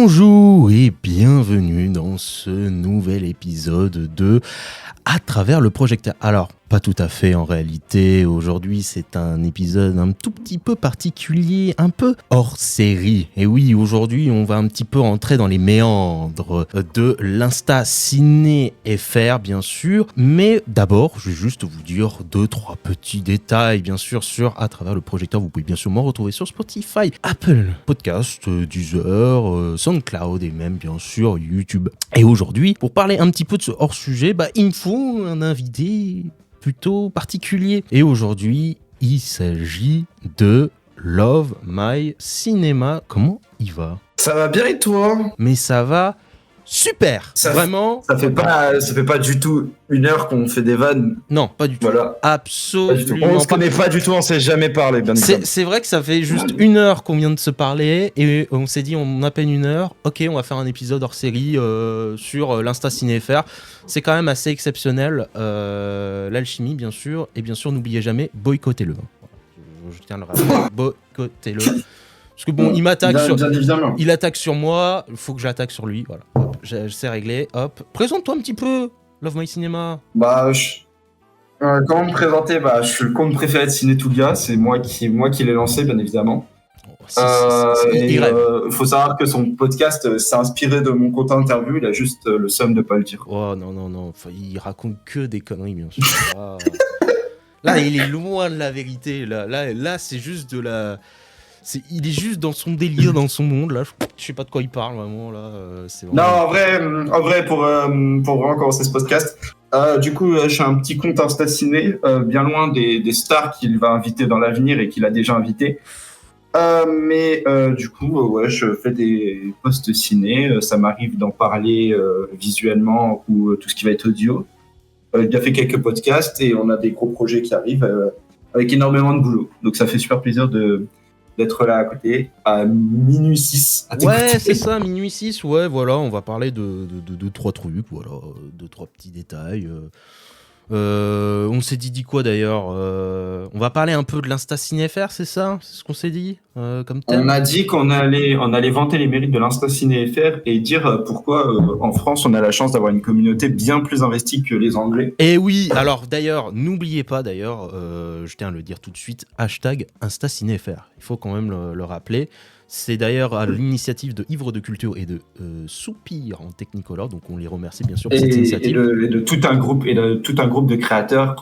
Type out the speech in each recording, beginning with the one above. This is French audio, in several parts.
Bonjour et bienvenue dans ce nouvel épisode de À travers le projecteur. Alors, pas tout à fait en réalité, aujourd'hui c'est un épisode un tout petit peu particulier, un peu hors série. Et oui, aujourd'hui on va un petit peu rentrer dans les méandres de l'Insta Ciné FR bien sûr. Mais d'abord, je vais juste vous dire 2-3 petits détails bien sûr sur À travers le projecteur. Vous pouvez bien sûr m'en retrouver sur Spotify, Apple Podcast, Deezer, SoundCloud et même bien sûr YouTube. Et aujourd'hui, pour parler un petit peu de ce hors-sujet, il me faut un invité plutôt particulier. Et aujourd'hui, il s'agit de Love My Cinema. Comment il va ? Ça va bien et toi ? Mais ça va super, vraiment. Ça fait pas du tout 1 heure qu'on fait des vannes. Non, pas du tout. Voilà. Absolument. On se connaît pas du tout, on s'est jamais parlé. C'est vrai que ça fait juste 1 heure qu'on vient de se parler et on s'est dit on a peine 1 heure. Ok, on va faire un épisode hors série sur l'Insta Ciné FR. C'est quand même assez exceptionnel. L'alchimie, bien sûr. Et bien sûr, n'oubliez jamais, boycottez-le. Je tiens à le rappeler. Boycottez-le. Parce que bon, il attaque sur moi, il faut que j'attaque sur lui. Voilà. Hop, c'est réglé. Hop. Présente-toi un petit peu, Love My Cinema. Comment me présenter ? Je suis le compte préféré de Ciné-Toulia. C'est moi qui l'ai lancé, bien évidemment. Il faut savoir que son podcast s'est inspiré de mon compte interview. Il a juste le seum de pas le dire. Oh non. Enfin, il raconte que des conneries, bien sûr. Là, il est loin de la vérité. Là, c'est juste de la... il est juste dans son délire, dans son monde. Là, je sais pas de quoi il parle vraiment. Là, c'est vraiment... Non, en vrai, pour vraiment commencer ce podcast, du coup, je suis un petit compte Insta Ciné, bien loin des stars qu'il va inviter dans l'avenir et qu'il a déjà invité. Du coup, je fais des posts ciné. Ça m'arrive d'en parler visuellement ou tout ce qui va être audio. J'ai déjà fait quelques podcasts et on a des gros projets qui arrivent avec énormément de boulot. Donc ça fait super plaisir d'être là à côté à minuit 6. Ouais, c'est ça, minuit 6. Ouais, voilà, on va parler de 3 trucs, voilà, 2-3 petits détails. On s'est dit quoi d'ailleurs on va parler un peu de l'Insta Ciné FR, c'est ça ? C'est ce qu'on s'est dit comme thème ? On a dit qu'on allait vanter les mérites de l'Insta Ciné FR et dire pourquoi en France on a la chance d'avoir une communauté bien plus investie que les Anglais. Et oui, alors d'ailleurs, n'oubliez pas je tiens à le dire tout de suite, hashtag Insta Ciné FR. Il faut quand même le rappeler. C'est d'ailleurs à l'initiative de Ivre de Culture et de Soupir en Technicolor, donc on les remercie bien sûr pour cette initiative. Et de tout un groupe de créateurs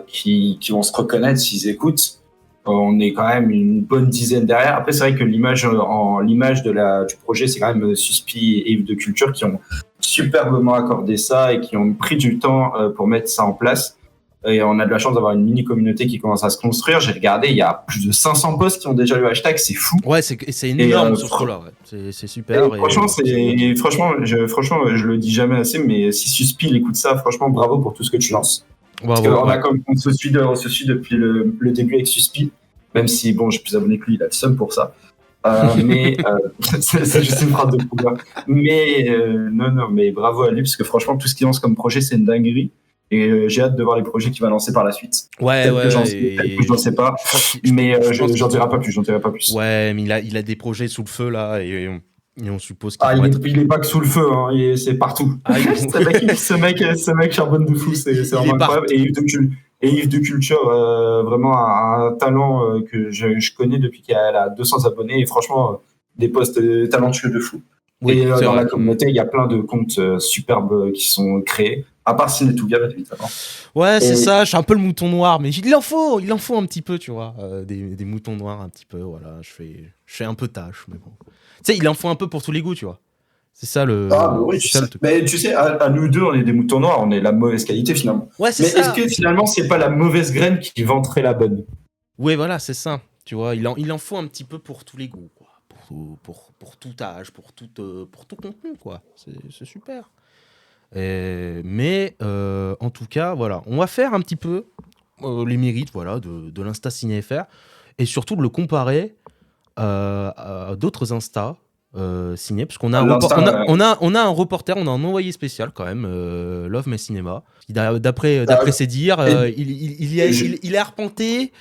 qui vont se reconnaître s'ils écoutent. On est quand même une bonne dizaine derrière. Après, c'est vrai que l'image du projet, c'est quand même Suspi et Yves de Culture qui ont superbement accordé ça et qui ont pris du temps pour mettre ça en place. Et on a de la chance d'avoir une mini communauté qui commence à se construire. J'ai regardé, il y a plus de 500 posts qui ont déjà le hashtag, c'est fou. Ouais, c'est énorme sur ce coup-là. Ouais. C'est super. Franchement, je le dis jamais assez, mais si Suspi écoute ça, franchement, bravo pour tout ce que tu lances. Parce qu'on se suit depuis le début avec Suspi, même si bon, j'ai plus abonné que lui, il a le seum pour ça. C'est juste une phrase de pouvoir. Mais bravo à lui, parce que franchement, tout ce qu'il lance comme projet, c'est une dinguerie. Et j'ai hâte de voir les projets qu'il va lancer par la suite. Je n'en sais pas, mais j'en dirai pas plus. Ouais, mais il a des projets sous le feu là, et on suppose qu'il il est pas que sous le feu, hein, c'est partout. Ce mec charbonne de fou, c'est vraiment incroyable. Et Yves de Culture, vraiment un talent que je connais depuis qu'il a 200 abonnés, et franchement, des posts talentueux de fou. Oui, et dans la communauté, il y a plein de comptes superbes qui sont créés. À part Ciné-Toulia, bien évidemment. Ouais, c'est ça, je suis un peu le mouton noir, mais il en faut un petit peu, tu vois. Des moutons noirs un petit peu, voilà. Je fais un peu tâche, mais bon. Tu sais, il en faut un peu pour tous les goûts, tu vois. C'est ça le. Oui, mais tu sais, à nous deux, on est des moutons noirs, on est la mauvaise qualité finalement. Ouais, c'est ça. Mais est-ce que finalement, c'est pas la mauvaise graine qui vanterait la bonne ? Oui, voilà, c'est ça. Tu vois, il en faut un petit peu pour tous les goûts, quoi. Pour tout âge, pour tout contenu, quoi. C'est super. Mais en tout cas, voilà, on va faire un petit peu les mérites, voilà, de l'Insta Ciné FR et surtout de le comparer à d'autres Insta ciné, parce qu'on a, on a un reporter, on a un envoyé spécial quand même, Love My Cinéma. D'après ses dires, il a arpenté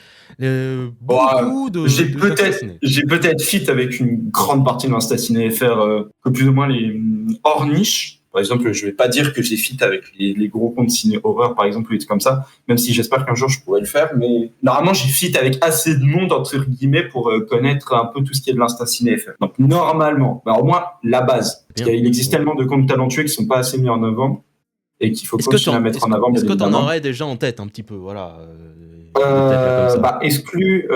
beaucoup de j'ai peut-être fit avec une grande partie de l'Insta Ciné FR, que plus ou moins les hors niche. Par exemple, je vais pas dire que j'ai fit avec les gros comptes ciné horreur, par exemple, ou des trucs comme ça, même si j'espère qu'un jour je pourrais le faire. Mais normalement, j'ai fit avec assez de monde, entre guillemets, pour connaître un peu tout ce qui est de l'Insta Ciné FR. Donc, normalement, au moins, la base. Parce qu'il existe tellement de comptes talentueux qui sont pas assez mis en avant et qu'il faut continuer à mettre en avant. Est-ce que tu en aurais déjà en tête un petit peu, voilà exclu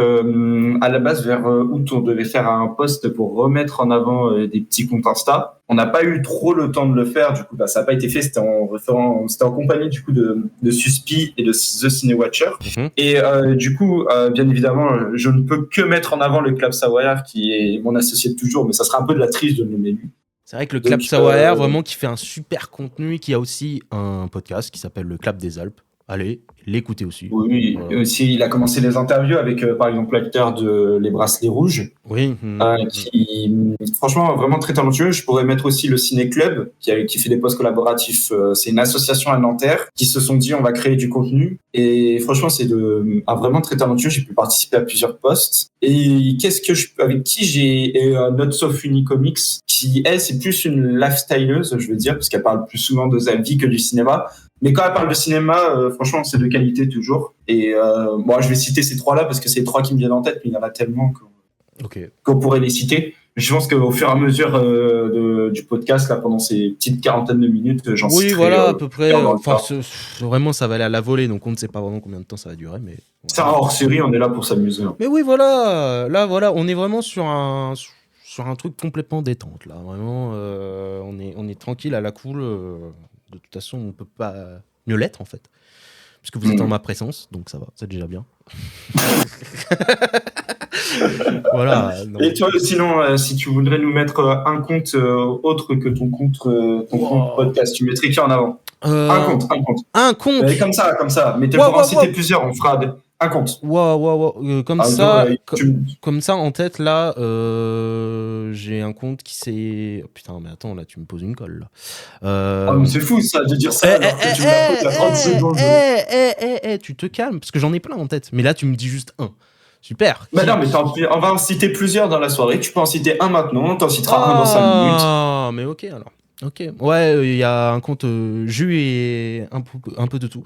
à la base vers août, on devait faire un post pour remettre en avant des petits comptes Insta. On n'a pas eu trop le temps de le faire, du coup ça n'a pas été fait. C'était en compagnie du coup de Suspi et de The Ciné Watcher. Et du coup, bien évidemment, je ne peux que mettre en avant le Club Savoyard qui est mon associé de toujours, mais ça sera un peu de la triche de le nommer lui. C'est vrai que le Club Savoyard, vraiment, qui fait un super contenu, qui a aussi un podcast qui s'appelle le Clap des Alpes. Allez, l'écouter aussi. Oui, et aussi il a commencé les interviews avec par exemple l'acteur de Les Bracelets Rouges. Oui. Qui franchement vraiment très talentueux. Je pourrais mettre aussi le Ciné Club qui fait des posts collaboratifs. C'est une association à Nanterre qui se sont dit on va créer du contenu et franchement c'est vraiment très talentueux. J'ai pu participer à plusieurs posts et avec qui j'ai Not So Funny Comics qui elle c'est plus une lifestyleuse je veux dire parce qu'elle parle plus souvent de sa vie que du cinéma. Mais quand elle parle de cinéma, franchement, c'est de qualité toujours. Et moi, je vais citer ces trois-là parce que c'est les trois qui me viennent en tête, mais il y en a tellement qu'on pourrait les citer. Je pense qu'au fur et à mesure du podcast, là, pendant ces petites quarantaines de minutes, j'en citerai. Oui, voilà, à peu près. Enfin, vraiment, ça va aller à la volée, donc on ne sait pas vraiment combien de temps ça va durer. Mais c'est un hors-série, on est là pour s'amuser. Mais oui, voilà. Là, voilà, on est vraiment sur un truc complètement détente. Là, vraiment, on est tranquille à la cool. De toute façon, on ne peut pas mieux l'être, en fait. Puisque vous êtes en ma présence, donc ça va, c'est déjà bien. Voilà. Non. Et toi, sinon, si tu voudrais nous mettre un compte autre que ton compte podcast, tu mettrais qui en avant Un compte. Comme ça. Mais tu pourras en citer plusieurs, on fera un compte. Comme ça, en tête, là, j'ai un compte qui s'est... Oh, putain, mais attends, là, tu me poses une colle, là. Mais c'est fou, ça, de dire ça alors que tu me l'as fait il y a 30 secondes. Tu te calmes, parce que j'en ai plein en tête. Mais là, tu me dis juste un. Super. Non, mais on va en citer plusieurs dans la soirée. Tu peux en citer un maintenant, t'en citeras un dans 5 minutes. Ah, mais ok, alors. Ok. Ouais, il y a un compte Jus et un peu de tout,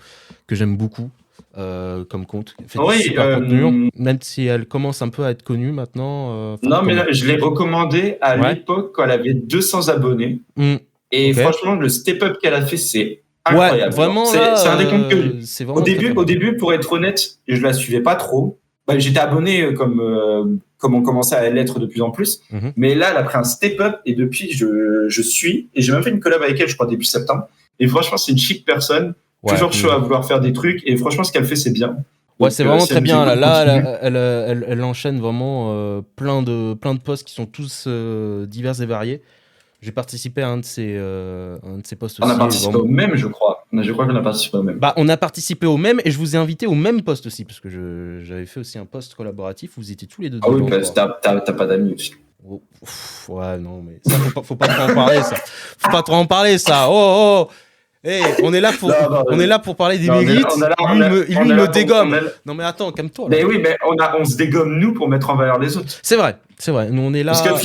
que j'aime beaucoup. Comme compte, fait du super contenu, même si elle commence un peu à être connue maintenant. Non, mais là, je l'ai recommandé à l'époque quand elle avait 200 abonnés. Et franchement, le step-up qu'elle a fait, c'est incroyable. Ouais, vraiment, c'est un des comptes que au début, pour être honnête, je la suivais pas trop. J'étais abonné comme on commençait à l'être de plus en plus. Mais là, elle a pris un step-up et depuis, je suis. Et j'ai même fait une collab avec elle, je crois, début septembre. Et franchement, c'est une chic personne. Toujours chaud à vouloir faire des trucs et franchement ce qu'elle fait c'est bien. Ouais, c'est vraiment très bien. Là, elle enchaîne vraiment plein de posts qui sont tous divers et variés. J'ai participé à un de ces posts aussi. On a participé au même, je crois. Je crois qu'on a participé au même. On a participé au même et je vous ai invité au même post aussi parce que j'avais fait aussi un post collaboratif. Vous étiez tous les deux. Ah oui, t'as pas d'amis aussi. Ouais, non, mais ça faut pas trop en parler ça. Faut pas trop en parler ça. Oh. Hey, on est là pour parler des mérites. Il me dégomme. Non mais attends, calme-toi. Mais oui, mais on se dégomme nous pour mettre en valeur les autres. C'est vrai. Nous on est là. Parce que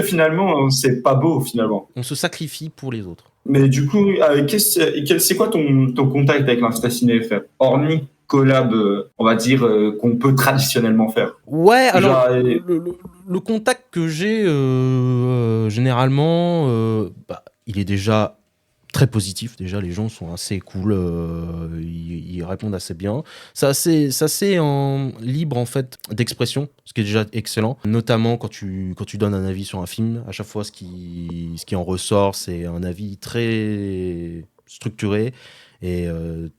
finalement, c'est pas beau finalement. On se sacrifie pour les autres. Mais du coup, c'est quoi ton contact avec l'Insta Ciné FR hormis collab, on va dire qu'on peut traditionnellement faire. Ouais, alors le contact que j'ai généralement, il est déjà très positif. Déjà, les gens sont assez cool, ils répondent assez bien. C'est assez libre en fait d'expression, ce qui est déjà excellent. Notamment quand tu donnes un avis sur un film, à chaque fois ce qui en ressort, c'est un avis très structuré et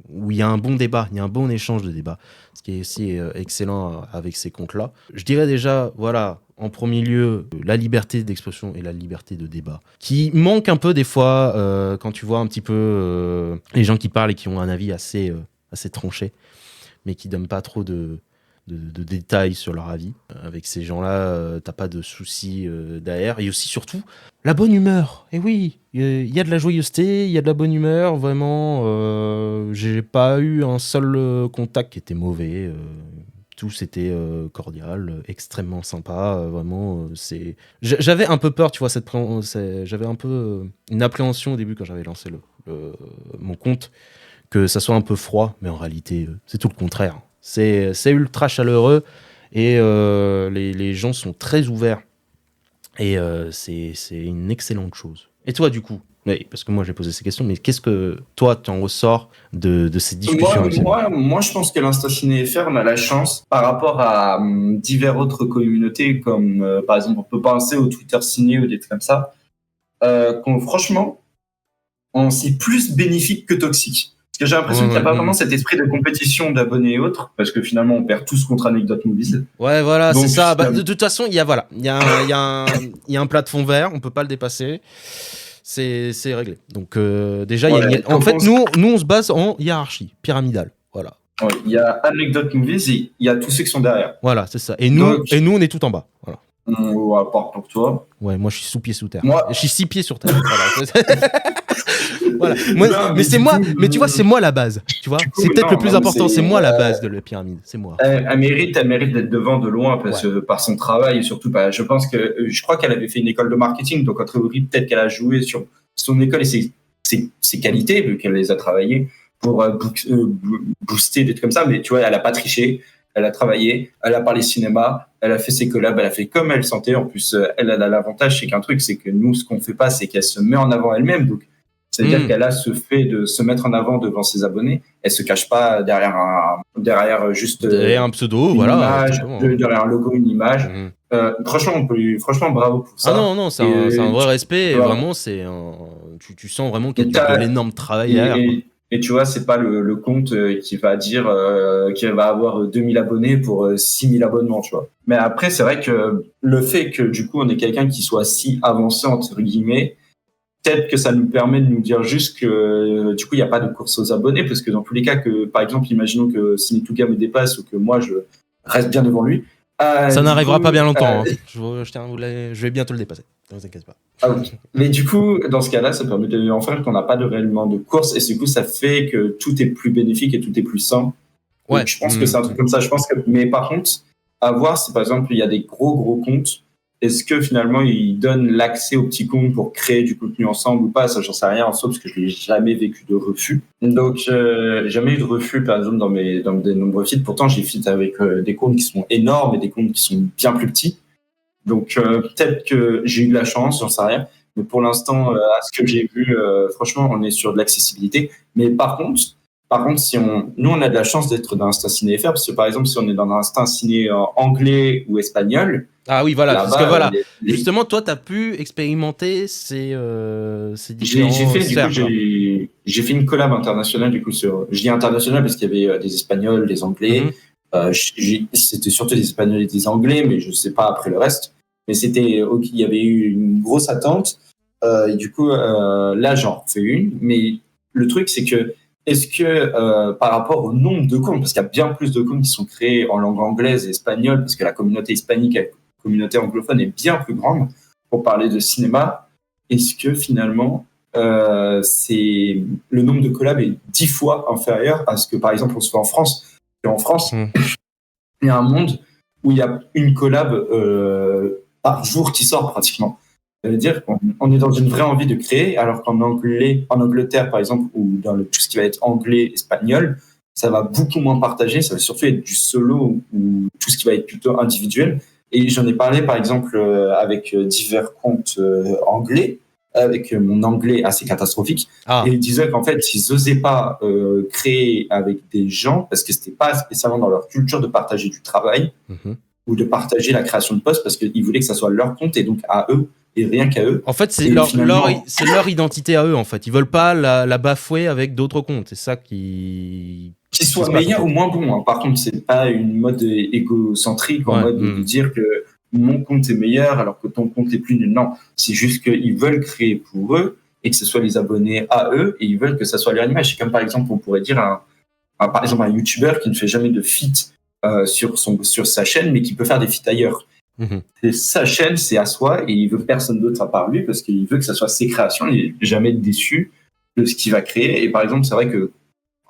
où il y a un bon débat, il y a un bon échange de débat, ce qui est aussi excellent avec ces comptes-là. Je dirais déjà, voilà, en premier lieu, la liberté d'expression et la liberté de débat, qui manque un peu des fois quand tu vois un petit peu les gens qui parlent et qui ont un avis assez tranché, mais qui donnent pas trop de de détails sur leur avis. Avec ces gens-là, t'as pas de soucis derrière. Et aussi, surtout, la bonne humeur. Et oui, il y a de la joyeuseté, il y a de la bonne humeur. Vraiment, j'ai pas eu un seul contact qui était mauvais. Tous étaient cordial, extrêmement sympa. Vraiment, j'avais un peu peur, tu vois, j'avais un peu une appréhension au début quand j'avais lancé mon compte, que ça soit un peu froid, mais en réalité, c'est tout le contraire. C'est ultra chaleureux et les gens sont très ouverts. Et c'est une excellente chose. Et toi, du coup, oui, parce que moi j'ai posé ces questions, mais qu'est-ce que toi tu en ressors de ces discussions avec moi, je pense que l'Insta Ciné FR, on a la chance par rapport à diverses autres communautés, comme par exemple, on peut penser au Twitter Ciné ou des trucs comme ça, franchement, c'est plus bénéfique que toxique. Parce que j'ai l'impression qu'il n'y a pas vraiment cet esprit de compétition d'abonnés et autres, parce que finalement, on perd tous contre Anecdote Movies. Ouais, voilà, donc, c'est ça. De toute façon, il y a un plat de fond vert, on peut pas le dépasser. C'est réglé. Donc déjà, en fait, nous, on se base en hiérarchie pyramidale. Voilà. Il y a Anecdote Movies et il y a tous ceux qui sont derrière. Voilà, c'est ça. Et nous, on est tout en bas. Voilà. À part pour toi. Ouais, moi je suis sous pied sous terre. Moi... Je suis 6 pieds sur terre. Voilà. Moi, mais c'est moi. Mais tu vois, c'est moi la base. Tu vois, c'est peut-être le plus important. C'est moi la base de la pyramide. C'est moi. Elle mérite d'être devant de loin parce que par son travail et surtout, je pense que je crois qu'elle avait fait une école de marketing, donc en théorie peut-être qu'elle a joué sur son école et ses qualités vu qu'elle les a travaillées pour booster des trucs comme ça. Mais tu vois, elle a pas triché. Elle a travaillé, elle a parlé cinéma, elle a fait ses collabs, elle a fait comme elle sentait. En plus, elle a l'avantage, c'est qu'un truc, c'est que nous, ce qu'on fait pas, c'est qu'elle se met en avant elle-même. Donc, c'est-à-dire qu'elle a ce fait de se mettre en avant devant ses abonnés. Elle se cache pas derrière juste derrière un pseudo, voilà, image, derrière un logo, une image. Franchement, bravo pour ça. Ah non, c'est un vrai respect. Voilà. Et vraiment, tu sens vraiment qu'il y a de l'énorme travail derrière. Et tu vois, c'est pas le compte qui va dire qu'il va avoir 2000 abonnés pour 6000 abonnements, tu vois. Mais après, c'est vrai que le fait que du coup, on ait quelqu'un qui soit si avancé, entre guillemets, peut-être que ça nous permet de nous dire juste que du coup, il n'y a pas de course aux abonnés, parce que dans tous les cas, que par exemple, imaginons que Sinituga me dépasse ou que moi, je reste bien devant lui. Ça n'arrivera pas bien longtemps. Hein. Je vais bientôt le dépasser. Ne vous inquiétez pas. Ah, okay. Mais du coup, dans ce cas-là, ça permet d'en faire qu'on n'a pas réellement de course. Et du coup, ça fait que tout est plus bénéfique et tout est plus sain. Ouais. Donc, je pense que c'est un truc comme ça. Mais par contre, à voir si par exemple, il y a des gros comptes. Est-ce que finalement, ils donnent l'accès aux petits comptes pour créer du contenu ensemble ou pas? Ça, j'en sais rien en soi, parce que je n'ai jamais vécu de refus. Donc, jamais eu de refus, par exemple, dans des nombreux feeds. Pourtant, j'ai feed avec des comptes qui sont énormes et des comptes qui sont bien plus petits. Donc, peut-être que j'ai eu de la chance, j'en sais rien. Mais pour l'instant, à ce que j'ai vu, franchement, on est sur de l'accessibilité. Mais par contre, nous, on a de la chance d'être dans Insta Ciné FR, parce que par exemple, si on est dans un Insta Ciné anglais ou espagnol. Ah oui, voilà. Parce que voilà, justement, toi, tu as pu expérimenter ces différents j'ai fait une collab internationale, du coup, je dis internationale parce qu'il y avait des Espagnols, des Anglais. C'était surtout des Espagnols et des Anglais, mais je sais pas après le reste. Mais il y avait eu une grosse attente. Et du coup, là, j'en fais une. Mais le truc, c'est que est-ce que par rapport au nombre de comptes, parce qu'il y a bien plus de comptes qui sont créés en langue anglaise et espagnole, parce que la communauté hispanique et la communauté anglophone est bien plus grande pour parler de cinéma, est-ce que finalement le nombre de collabs est 10 fois inférieur à ce que par exemple on se fait en France? Et en France, il y a un monde où il y a une collab par jour qui sort pratiquement. Ça veut dire qu'on est dans une vraie envie de créer, alors qu'en Angleterre, par exemple, ou dans tout ce qui va être anglais, espagnol, ça va beaucoup moins partager, ça va surtout être du solo ou tout ce qui va être plutôt individuel. Et j'en ai parlé, par exemple, avec divers comptes anglais, avec mon anglais assez catastrophique. Et ils disaient qu'en fait, ils n'osaient pas créer avec des gens, parce que c'était pas spécialement dans leur culture de partager du travail ou de partager la création de postes, parce qu'ils voulaient que ça soit leur compte et donc à eux. Et rien qu'à eux. En fait, c'est leur identité à eux, en fait. Ils veulent pas la bafouer avec d'autres comptes. C'est ça qui soit meilleur ou moins bon. Hein. Par contre, c'est pas une mode égocentrique en mode de dire que mon compte est meilleur alors que ton compte est plus nul. Non, c'est juste qu'ils veulent créer pour eux et que ce soit les abonnés à eux et ils veulent que ça soit leur image. C'est comme par exemple, on pourrait dire par exemple un YouTuber qui ne fait jamais de feat sur sa chaîne, mais qui peut faire des feats ailleurs. Et sa chaîne, c'est à soi, et il veut personne d'autre à part lui, parce qu'il veut que ça soit ses créations, il n'est jamais déçu de ce qu'il va créer. Et par exemple, c'est vrai que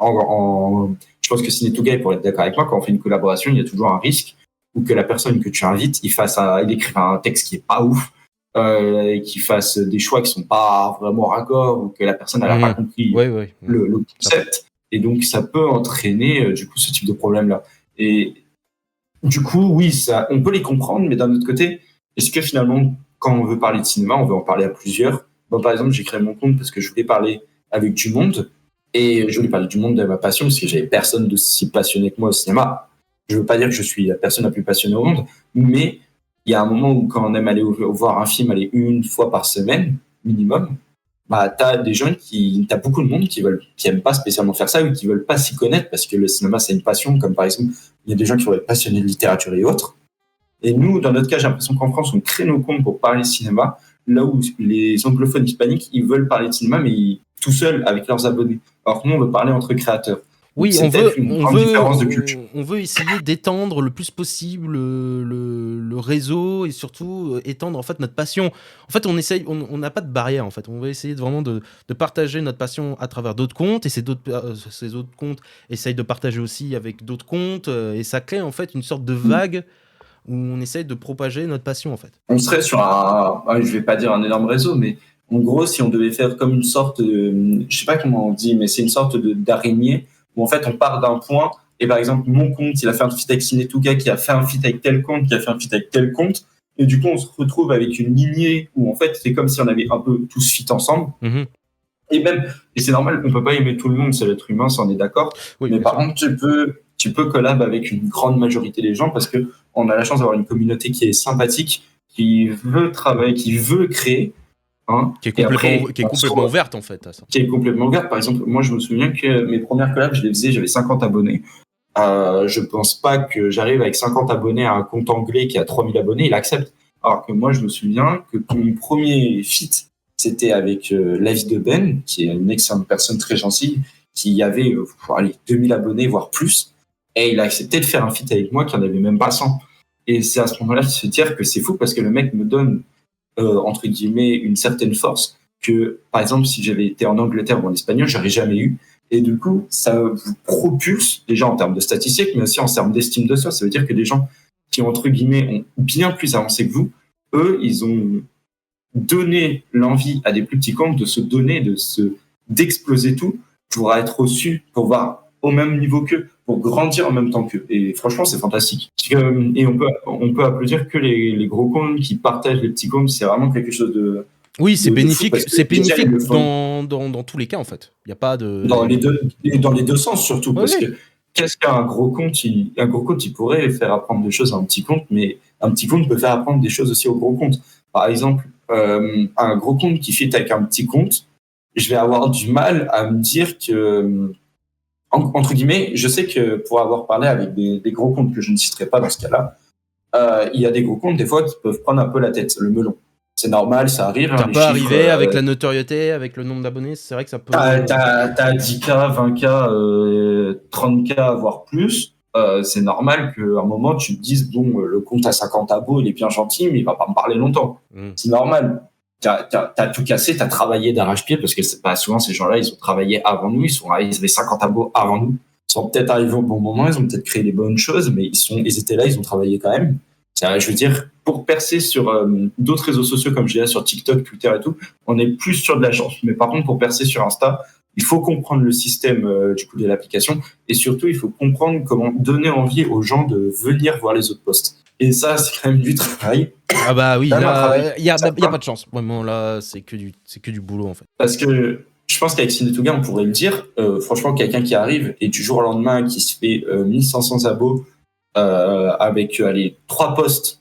je pense que Ciné2Gay pourrait être d'accord avec moi, quand on fait une collaboration, il y a toujours un risque ou que la personne que tu invites, il écrive un texte qui est pas ouf, qu'il fasse des choix qui sont pas vraiment raccords, ou que la personne n'a pas compris le concept. Et donc, ça peut entraîner, du coup, ce type de problème-là. Et du coup, oui, on peut les comprendre, mais d'un autre côté, est-ce que finalement, quand on veut parler de cinéma, on veut en parler à plusieurs? Bon, par exemple, j'ai créé mon compte parce que je voulais parler avec du monde, et je voulais parler du monde de ma passion, parce que j'avais personne de si passionné que moi au cinéma. Je veux pas dire que je suis la personne la plus passionnée au monde, mais il y a un moment où quand on aime aller voir un film, aller une fois par semaine, minimum, bah, t'as beaucoup de monde qui aiment pas spécialement faire ça, ou qui veulent pas s'y connaître, parce que le cinéma, c'est une passion, comme par exemple, il y a des gens qui vont être passionnés de littérature et autres. Et nous, dans notre cas, j'ai l'impression qu'en France, on crée nos comptes pour parler cinéma, là où les anglophones hispaniques, ils veulent parler de cinéma, mais tout seuls, avec leurs abonnés. Alors que nous, on veut parler entre créateurs. Oui, on veut essayer d'étendre le plus possible le réseau, et surtout étendre en fait notre passion. En fait, on n'a pas de barrière en fait. On veut essayer vraiment de partager notre passion à travers d'autres comptes, et ces autres comptes essayent de partager aussi avec d'autres comptes, et ça crée en fait une sorte de vague où on essaye de propager notre passion en fait. On serait sur je vais pas dire un énorme réseau, mais en gros, si on devait faire comme une sorte de, je sais pas comment on dit, mais c'est une sorte d'araignée, où en fait on part d'un point, et par exemple mon compte, il a fait un feat avec Ciné2Gay, qui a fait un feat avec tel compte, qui a fait un feat avec tel compte, et du coup on se retrouve avec une lignée où en fait c'est comme si on avait un peu tous feat ensemble. Et c'est normal, on peut pas aimer tout le monde, c'est l'être humain, ça on est d'accord. Oui, mais par contre tu peux collab avec une grande majorité des gens, parce que on a la chance d'avoir une communauté qui est sympathique, qui veut travailler, qui veut créer. Qui est complètement ouverte en fait à ça. Qui est complètement ouverte. Par exemple, moi je me souviens que mes premières collabs, je les faisais, j'avais 50 abonnés. Je pense pas que j'arrive avec 50 abonnés à un compte anglais qui a 3000 abonnés, il accepte. Alors que moi je me souviens que mon premier feat, c'était avec La Vie de Ben, qui est une excellente personne très gentille, qui avait 2000 abonnés, voire plus. Et il a accepté de faire un feat avec moi qui en avait même pas 100. Et c'est à ce moment-là de se dire que c'est fou, parce que le mec me donne entre guillemets une certaine force que, par exemple, si j'avais été en Angleterre ou en Espagnol, j'aurais jamais eu. Et du coup, ça vous propulse déjà en termes de statistiques, mais aussi en termes d'estime de soi. Ça veut dire que des gens qui, entre guillemets, ont bien plus avancé que vous, eux, ils ont donné l'envie à des plus petits comptes de se donner, d'exploser tout pour être reçus, pour voir au même niveau qu'eux, pour grandir en même temps qu'eux. Et franchement, c'est fantastique. Et on peut applaudir que les gros comptes qui partagent les petits comptes, c'est vraiment quelque chose de... Oui, c'est bénéfique, dans tous les cas, en fait. Il n'y a pas de... Dans les deux sens, surtout, parce que qu'est-ce qu'un gros compte il pourrait faire apprendre des choses à un petit compte, mais un petit compte peut faire apprendre des choses aussi au gros compte. Par exemple, un gros compte qui fit avec un petit compte, je vais avoir du mal à me dire que... entre guillemets, je sais que pour avoir parlé avec des gros comptes que je ne citerai pas dans ce cas-là, il y a des gros comptes, des fois, qui peuvent prendre un peu la tête, le melon. C'est normal, ça arrive. Ça peut arriver avec la notoriété, avec le nombre d'abonnés, c'est vrai que ça peut... T'as 10K, 20K, 30K, voire plus. C'est normal qu'à un moment, tu te dises, bon, le compte à 50 abos, il est bien gentil, mais il va pas me parler longtemps. C'est normal. T'as tout cassé, t'as travaillé d'arrache-pied, parce que c'est pas souvent ces gens-là, ils ont travaillé avant nous, ils avaient 50 abos avant nous. Ils sont peut-être arrivés au bon moment, ils ont peut-être créé les bonnes choses, mais ils étaient là, ils ont travaillé quand même. Je veux dire, pour percer sur d'autres réseaux sociaux, comme je disais, sur TikTok, Twitter et tout, on est plus sur de la chance. Mais par contre, pour percer sur Insta, il faut comprendre le système du coup de l'application, et surtout, il faut comprendre comment donner envie aux gens de venir voir les autres posts. Et ça, c'est quand même du travail. Ah bah oui, là, il y a pas de chance. Vraiment, là, c'est que du boulot, en fait. Parce que je pense qu'avec Ciné2Gay, on pourrait le dire, franchement, quelqu'un qui arrive et du jour au lendemain, qui se fait 1500 abos avec 3 posts,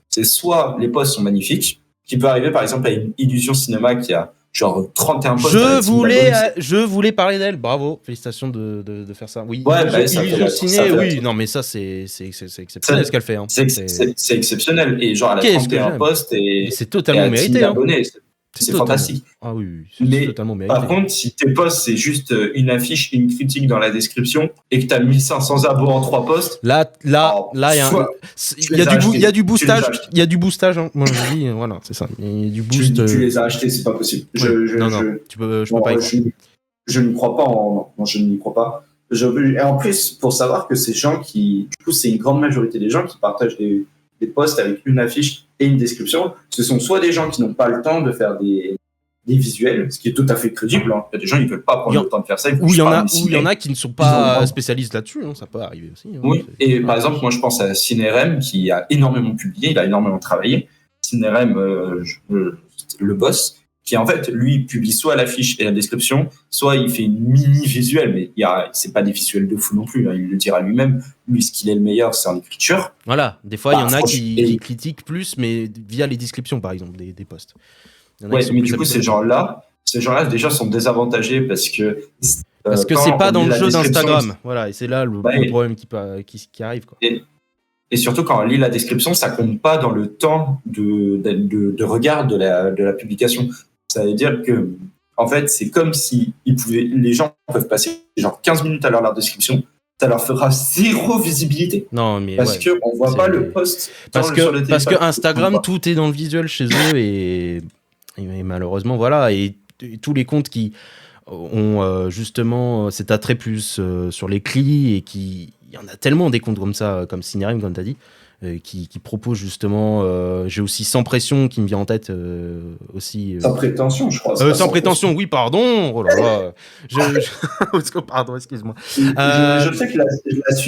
c'est soit les posts sont magnifiques, qui peut arriver par exemple à une Illusion Cinéma qui a genre 31 posts. Je voulais parler d'elle, bravo, félicitations de faire ça. Oui, ouais, Illusion Ciné, oui, non mais ça c'est exceptionnel ce qu'elle fait. Hein. C'est exceptionnel, et genre elle a 31 posts et c'est totalement mérité. Hein. c'est fantastique. Ah oui, c'est Mais totalement mérité. par contre, si tes posts, c'est juste une affiche, une critique dans la description et que tu as 1500 abos en 3 posts, Là, il y a du boostage. Il y a du boostage. Hein. Moi, je dis, voilà, c'est ça. Il y a du boost. Tu les as achetés, c'est pas possible. Non, je peux pas y croire. Je ne crois pas non, je n'y crois pas. Et en plus, pour savoir que ces gens du coup, c'est une grande majorité des gens qui partagent des posts avec une affiche et une description, ce sont soit des gens qui n'ont pas le temps de faire des visuels, ce qui est tout à fait crédible. Hein. Il y a des gens qui ne veulent pas prendre le temps de faire ça. Ou il y en a qui ne sont pas spécialistes là-dessus. Hein. Ça peut arriver aussi. Hein. Oui, et par exemple, moi, je pense à Cinerem qui a énormément publié, il a énormément travaillé. Cinerem, le boss, qui en fait, lui, publie soit l'affiche et la description, soit il fait une mini-visuel, mais c'est pas des visuels de fou non plus, hein, il le dira lui-même. Lui, ce qu'il est le meilleur, c'est en écriture. Voilà, des fois, il y en a qui critiquent plus, mais via les descriptions, par exemple, des posts. Ouais, mais du coup, ces gens-là, déjà, sont désavantagés parce que c'est pas dans le jeu d'Instagram. Voilà, et c'est là le problème qui arrive, quoi. Et surtout, quand on lit la description, ça compte pas dans le temps de regard de la publication. Ça veut dire que, en fait, c'est comme si les gens peuvent passer genre 15 minutes à leur description. Ça leur fera zéro visibilité. Non, mais parce qu'on voit pas le post. Parce que Instagram, tout est dans le visuel chez eux et malheureusement, voilà. Et tous les comptes qui ont justement cet attrait plus sur les clics et il y en a tellement des comptes comme ça, comme Cinerem, comme tu as dit, qui proposent justement. J'ai aussi Sans Pression qui me vient en tête aussi. Sans prétention, je crois. Sans prétention, oui, pardon. Oh là là. Pardon, excuse-moi. Je sais que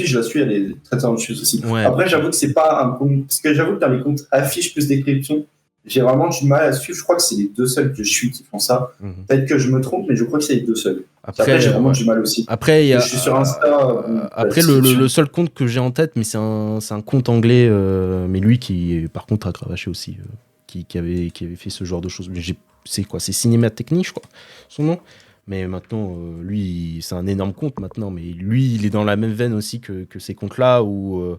je la suis, elle est très talentueuse aussi. Ouais. Après, j'avoue que c'est pas un compte. Parce que j'avoue que dans les comptes affiches plus description, j'ai vraiment du mal à suivre. Je crois que c'est les 2 seuls que je suis qui font ça. Peut-être que je me trompe, mais je crois que c'est les 2 seuls. Après j'ai vraiment du mal aussi. Après, je suis sur Insta. Après, le seul compte que j'ai en tête, mais c'est un compte anglais, mais lui qui, par contre, a cravaché aussi, qui avait fait ce genre de choses. Mais c'est quoi ? C'est Cinéma Technique, je crois, son nom. Mais maintenant, lui, c'est un énorme compte maintenant. Mais lui, il est dans la même veine aussi que ces comptes-là où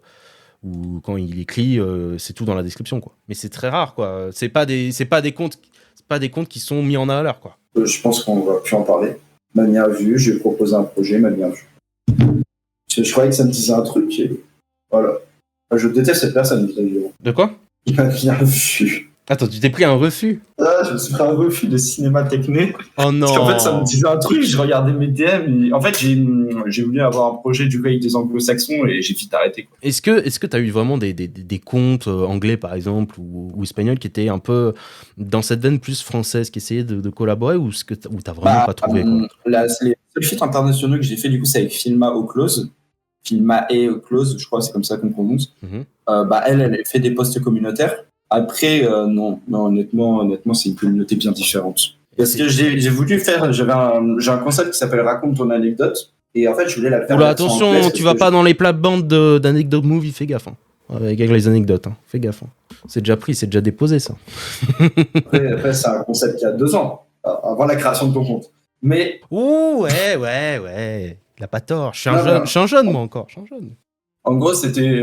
quand il écrit, c'est tout dans la description, quoi. Mais c'est très rare, quoi. C'est pas des comptes qui sont mis en valeur, quoi. Je pense qu'on va plus en parler. M'a bien vu, j'ai proposé un projet, m'a bien vu. Je croyais que ça me disait un truc. Et voilà. Je déteste cette personne. De quoi ? Il m'a bien vu. Attends, tu t'es pris un refus ? Ah, je me suis pris un refus de Cinéma Technique. Oh non. Parce qu'en fait, ça me disait un truc, je regardais mes DM. Et en fait, j'ai voulu avoir un projet du coup avec des anglo-saxons et j'ai vite arrêté, quoi. Est-ce que tu as eu vraiment des comptes anglais, par exemple, ou espagnols qui étaient un peu dans cette veine plus française, qui essayaient de collaborer, ou tu n'as vraiment pas trouvé, quoi ? Les seuls feats internationaux que j'ai fait, du coup, c'est avec Filma au Close. Filma et au Close, je crois, c'est comme ça qu'on prononce. Elle fait des posts communautaires. Après, non, honnêtement, c'est une communauté bien différente. Parce que j'ai voulu faire, j'ai un concept qui s'appelle Raconte ton anecdote, et en fait, je voulais la faire. Oula, attention, tu vas pas dans les plates-bandes d'anecdote movie, fais gaffe. Hein. Avec les anecdotes, hein. Fais gaffe. Hein. C'est déjà pris, c'est déjà déposé, ça. Après, c'est un concept qui a 2 ans, avant la création de ton compte. Mais. Ouh, ouais. Il a pas tort. Je suis un jeune, moi encore. En gros, c'était,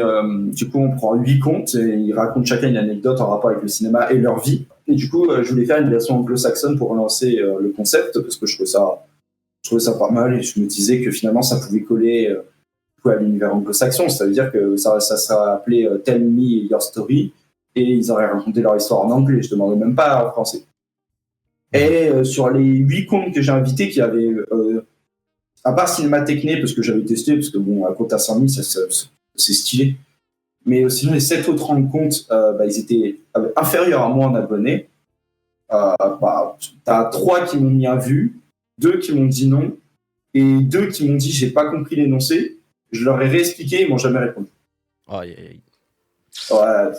du coup, on prend 8 comptes et ils racontent chacun une anecdote en rapport avec le cinéma et leur vie. Et du coup, je voulais faire une version anglo-saxonne pour relancer le concept parce que je trouvais ça pas mal et je me disais que finalement, ça pouvait coller à l'univers anglo-saxon. Ça veut dire que ça serait appelé Tell Me Your Story et ils auraient raconté leur histoire en anglais. Je demandais même pas en français. Et sur les 8 comptes que j'ai invités qui avaient... à part Cinéma Techné, parce que j'avais testé, parce que bon, un compte à 100 000, c'est stylé. Mais sinon, les 7 autres comptes, ils étaient inférieurs à moi en abonnés. T'as 3 qui m'ont mis un vu, 2 qui m'ont dit non, et 2 qui m'ont dit j'ai pas compris l'énoncé. Je leur ai réexpliqué, ils m'ont jamais répondu. Aïe. Ouais,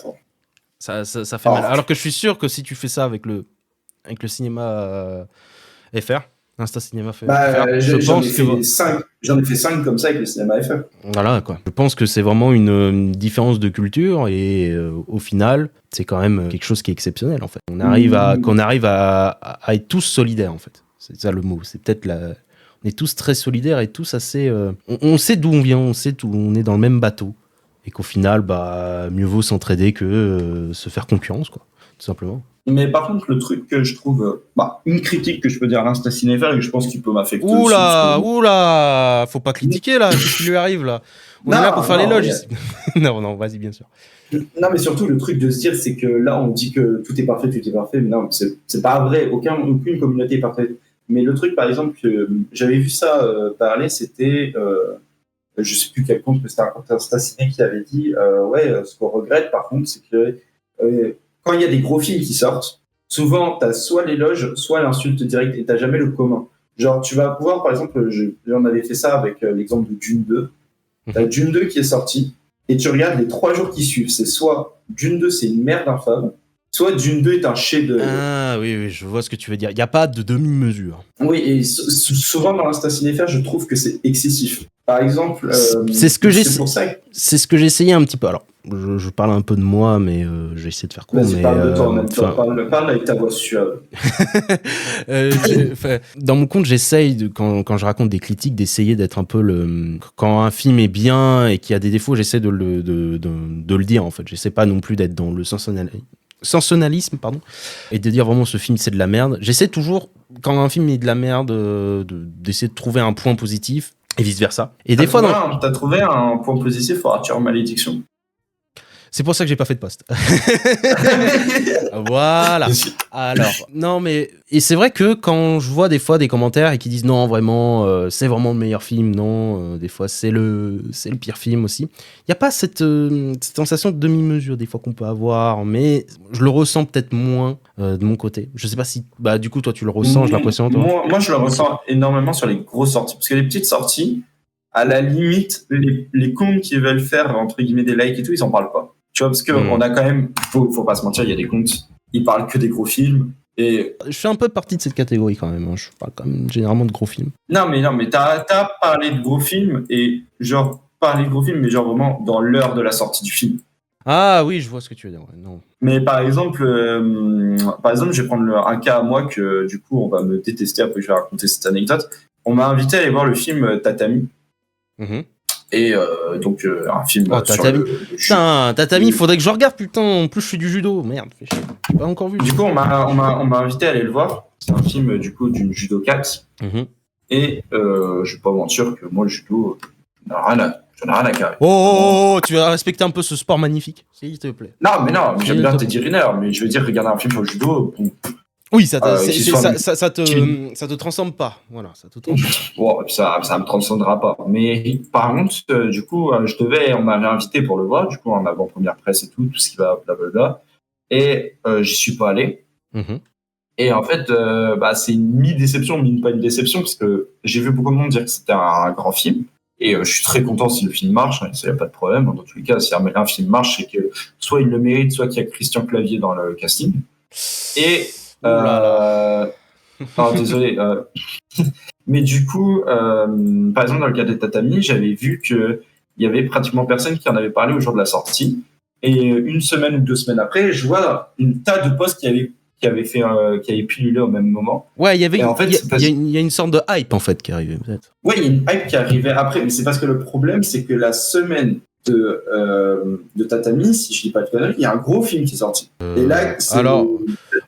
ça fait mal. Alors que je suis sûr que si tu fais ça avec le cinéma FR, Insta Cinéma FR, j'en ai fait 5 comme ça avec le cinéma FR. Voilà, quoi. Je pense que c'est vraiment une différence de culture et au final, c'est quand même quelque chose qui est exceptionnel, en fait. On arrive à être tous solidaires, en fait. C'est ça le mot. C'est peut-être on est tous très solidaires et tous assez... on sait d'où on vient, on sait on est dans le même bateau. Et qu'au final, mieux vaut s'entraider que se faire concurrence, quoi. Tout simplement. Mais par contre, le truc que je trouve, une critique que je peux dire à l'Insta Cinéphère et que je pense qu'il peut m'affecter aussi. Oula, faut pas critiquer là, qu'est-ce qui lui arrive là? On est là pour faire l'éloge ici. Non, vas-y, bien sûr. Non, mais surtout, le truc de se dire, c'est que là, on dit que tout est parfait, mais non, c'est pas vrai. Aucune communauté est parfaite. Mais le truc, par exemple, que j'avais vu ça parler, c'était, je sais plus quel compte, mais c'était un compte Insta Ciné qui avait dit, ce qu'on regrette, par contre, c'est que quand il y a des gros films qui sortent, souvent, t'as soit l'éloge, soit l'insulte directe, et t'as jamais le commun. Genre, tu vas pouvoir, par exemple, j'en avais fait ça avec l'exemple de Dune 2. T'as Dune 2 qui est sorti, et tu regardes les 3 jours qui suivent. C'est soit Dune 2, c'est une merde infâme, soit Dune 2 est un chef-d'œuvre. Ah oui, je vois ce que tu veux dire. Il n'y a pas de demi-mesure. Oui, et souvent dans l'Insta Cinéphère, je trouve que c'est excessif. Par exemple, c'est ce que j'ai essayé un petit peu. Alors, je parle un peu de moi, mais j'ai essayé de faire court. Mais parle de toi en même temps. Parle avec ta voix suave. Dans mon compte, j'essaye, quand je raconte des critiques, d'essayer d'être un peu quand un film est bien et qu'il y a des défauts, j'essaie de le dire, en fait. J'essaie pas non plus d'être dans le sensationnalisme, et de dire vraiment ce film c'est de la merde. J'essaie toujours, quand un film est de la merde, d'essayer de trouver un point positif et vice versa. Et des fois, t'as trouvé un point positif pour Arthur Malédiction. C'est pour ça que j'ai pas fait de post. Voilà. Alors, non, mais et c'est vrai que quand je vois des fois des commentaires et qui disent non, vraiment, c'est vraiment le meilleur film, non, des fois c'est le pire film aussi. Il y a pas cette sensation de demi-mesure des fois qu'on peut avoir, mais je le ressens peut-être moins de mon côté. Je sais pas si, du coup, toi tu le ressens, j'ai l'impression. Moi, je le ressens énormément sur les grosses sorties, parce que les petites sorties, à la limite, les comptes qui veulent faire entre guillemets des likes et tout, ils en parlent pas. Tu vois, parce qu'on a quand même, faut pas se mentir, il y a des comptes, ils parlent que des gros films. Et je fais un peu partie de cette catégorie quand même. Je parle quand même généralement de gros films. Non, mais t'as parlé de gros films et genre parlé de gros films, mais genre vraiment dans l'heure de la sortie du film. Ah oui, je vois ce que tu veux dire. Ouais, non. Mais par exemple, je vais prendre un cas à moi que du coup on va me détester après que je vais raconter cette anecdote. On m'a invité à aller voir le film Tatami. Mm-hmm. Et donc un film sur Putain, Tatami, il faudrait que je regarde, putain. En plus, je fais du judo. Merde, fais chier. J'ai pas encore vu. Du coup, on m'a invité à aller le voir. C'est un film du coup d'une judokate. Mm-hmm. Et je vais pas mentir que moi le judo, j'en ai rien à carrer. Oh, tu vas respecter un peu ce sport magnifique, s'il te plaît. Non, mais j'aime bien Teddy Riner, mais je veux dire, regarder un film sur le judo. Oui, ça te transcende pas. Voilà, ça te transcende pas. Ça me transcendra pas. Mais par contre, du coup, on m'avait invité pour le voir, du coup, en avant-première presse et tout ce qui va, blablabla. Et j'y suis pas allé. Mm-hmm. Et en fait, c'est une mi-déception, pas une déception, parce que j'ai vu beaucoup de monde dire que c'était un grand film. Et je suis très content si le film marche, ça y a pas de problème. Dans tous les cas, si un film marche, c'est que soit il le mérite, soit qu'il y a Christian Clavier dans le casting. Et désolé. Mais du coup, par exemple, dans le cas des Tatami, j'avais vu qu'il y avait pratiquement personne qui en avait parlé au jour de la sortie. Et une semaine ou 2 semaines après, je vois une tas de posts qui avaient pullulé au même moment. Ouais, il y a une sorte de hype en fait qui arrivait peut-être. Ouais, il y a une hype qui arrivait après, mais c'est parce que le problème, c'est que la semaine de Tatami, si je dis pas de conneries, il y a un gros film qui est sorti. Et là, alors,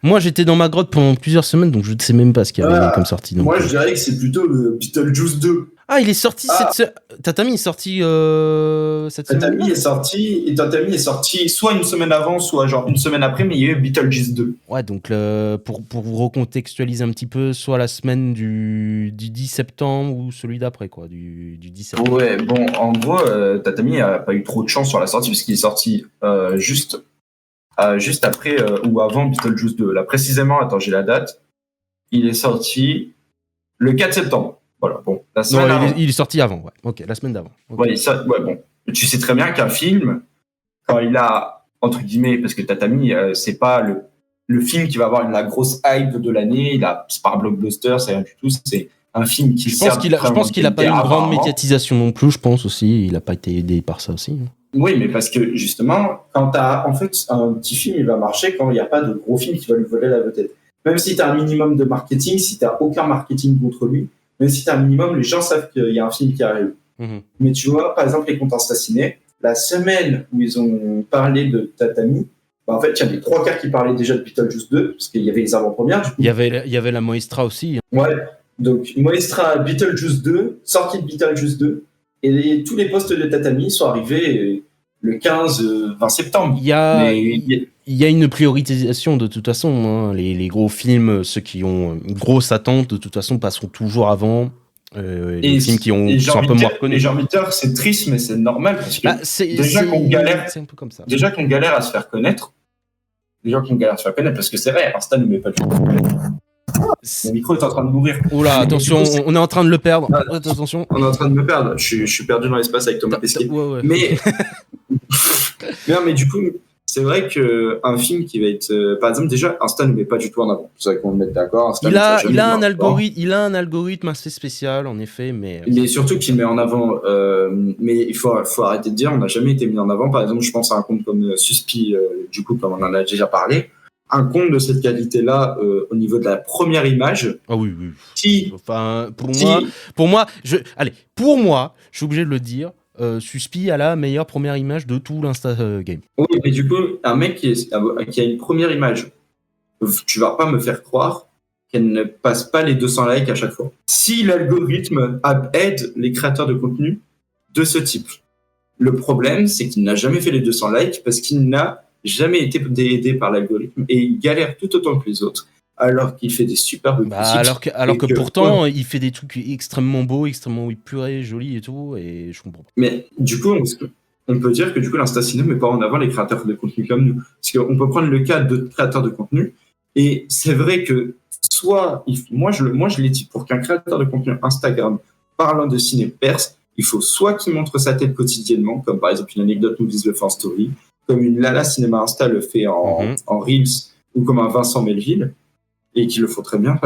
moi j'étais dans ma grotte pendant plusieurs semaines, donc je ne sais même pas ce qu'il y avait comme sortie. Donc, moi, je dirais que c'est plutôt le Beetlejuice 2. Ah, il est sorti Tatami est sorti cette semaine. Tatami est sorti soit une semaine avant, soit genre une semaine après, mais il y a eu Beetlejuice 2. Ouais, donc pour vous recontextualiser un petit peu, soit la semaine du 10 septembre ou celui d'après, quoi, du 10 septembre. Ouais, bon, en gros, Tatami a pas eu trop de chance sur la sortie, parce qu'il est sorti juste après ou avant Beetlejuice 2. Là, précisément, attends, j'ai la date. Il est sorti le 4 septembre. Voilà, bon, la semaine avant. Il est sorti avant, ouais. Ok, la semaine d'avant. Okay. Ouais, bon. Tu sais très bien qu'un film, quand il a, entre guillemets, parce que Tatami, c'est pas le film qui va avoir la grosse hype de l'année, c'est pas un blockbuster, c'est rien du tout, c'est un film qui Je pense qu'il a pas une grande médiatisation non plus, je pense aussi, il a pas été aidé par ça aussi. Oui, mais parce que, justement, quand t'as, en fait, un petit film, il va marcher quand il n'y a pas de gros film qui va lui voler la vedette. Même si t'as un minimum de marketing, si t'as aucun marketing contre lui, même si t'as un minimum, les gens savent qu'il y a un film qui arrive. Mm-hmm. Mais tu vois, par exemple, les comptes Insta Ciné, la semaine où ils ont parlé de Tatami, En fait, il y a les 3 quarts qui parlaient déjà de Beetlejuice 2, parce qu'il y avait les avant-premières. Du coup. Il y avait la Moestra aussi. Ouais, donc Moestra, Beetlejuice 2, sortie de Beetlejuice 2, et tous les postes de Tatami sont arrivés le 15-20 septembre. Il y a une prioritisation de toute façon. Hein. Les gros films, ceux qui ont une grosse attente, de toute façon, passeront toujours avant. Les films qui sont un peu moins reconnus. Et j'ai envie de dire, c'est triste, mais c'est normal, parce que déjà qu'on galère, c'est un peu comme ça. Déjà qu'on galère à se faire connaître, parce que c'est vrai, Insta ne met pas du tout. Mon micro est en train de mourir. Oula, attention, on est en train de le perdre. Attention. On est en train de me perdre. Je suis perdu dans l'espace avec Thomas Pesquet. Ouais. Mais du coup, c'est vrai qu'un film qui va être... par exemple, déjà, Insta ne met pas du tout en avant. C'est vrai qu'on va mettre d'accord. Il a un algorithme assez spécial, en effet, mais surtout qu'il met en avant... mais il faut arrêter de dire, on n'a jamais été mis en avant. Par exemple, je pense à un compte comme Suspi, du coup, comme on en a déjà parlé. Un compte de cette qualité-là, au niveau de la première image... Ah oui. Enfin, pour moi, je suis obligé de le dire, Suspi a la meilleure première image de tout l'Insta Game. Oui, mais du coup, un mec qui a une première image, tu vas pas me faire croire qu'elle ne passe pas les 200 likes à chaque fois. Si l'algorithme aide les créateurs de contenu de ce type, le problème, c'est qu'il n'a jamais fait les 200 likes parce qu'il n'a jamais été aidé par l'algorithme et il galère tout autant que les autres. Alors qu'il fait des superbes critiques. Alors que pourtant, il fait des trucs extrêmement beaux, extrêmement épurés, jolis et tout, et je comprends pas. Mais du coup, on peut dire que du coup, l'Insta Ciné met pas en avant les créateurs de contenu comme nous. Parce qu'on peut prendre le cas de créateurs de contenu, et c'est vrai que moi je l'ai dit, pour qu'un créateur de contenu Instagram parlant de ciné perce, il faut soit qu'il montre sa tête quotidiennement, comme par exemple une anecdote Movies le fait en story, comme une Lala Cinéma Insta le fait en Reels, ou comme un Vincent Melville, et qu'il le faut très bien,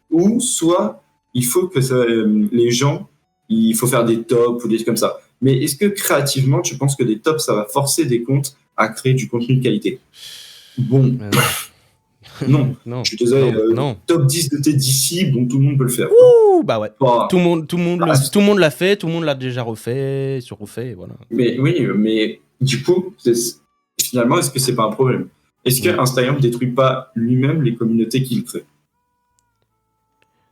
ou soit il faut que les gens, il faut faire des tops ou des trucs comme ça. Mais est-ce que créativement, tu penses que des tops, ça va forcer des comptes à créer du contenu de qualité? Bon, non. Je suis désolé, top 10 de TDC, bon, tout le monde peut le faire. Ouh, bah ouais. Tout le monde l'a fait, tout le monde l'a déjà refait, surrefait, voilà. Mais oui, mais du coup, finalement, est-ce que c'est pas un problème? Est-ce que Instagram ne détruit pas lui-même les communautés qu'il crée?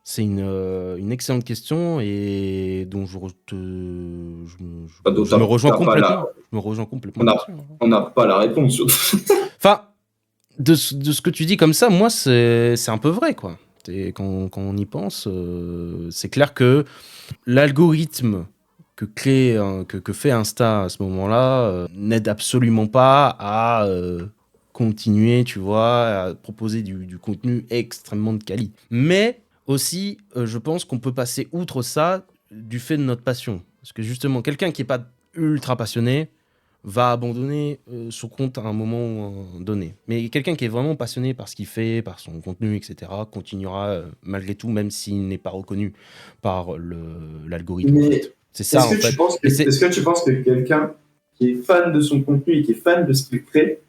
C'est une excellente question et dont je me rejoins complètement. Je me rejoins complètement. On n'a pas la réponse. Enfin, de ce que tu dis comme ça, moi, c'est un peu vrai, quoi. Quand on y pense, c'est clair que l'algorithme que fait Insta à ce moment-là n'aide absolument pas à continuer, tu vois, à proposer du contenu extrêmement de qualité. Mais aussi, je pense qu'on peut passer outre ça du fait de notre passion. Parce que justement, quelqu'un qui n'est pas ultra passionné va abandonner son compte à un moment donné. Mais quelqu'un qui est vraiment passionné par ce qu'il fait, par son contenu, etc., continuera malgré tout, même s'il n'est pas reconnu par l'algorithme. En fait. C'est ça, en fait. Est-ce que tu penses que quelqu'un qui est fan de son contenu et qui est fan de ce qu'il crée,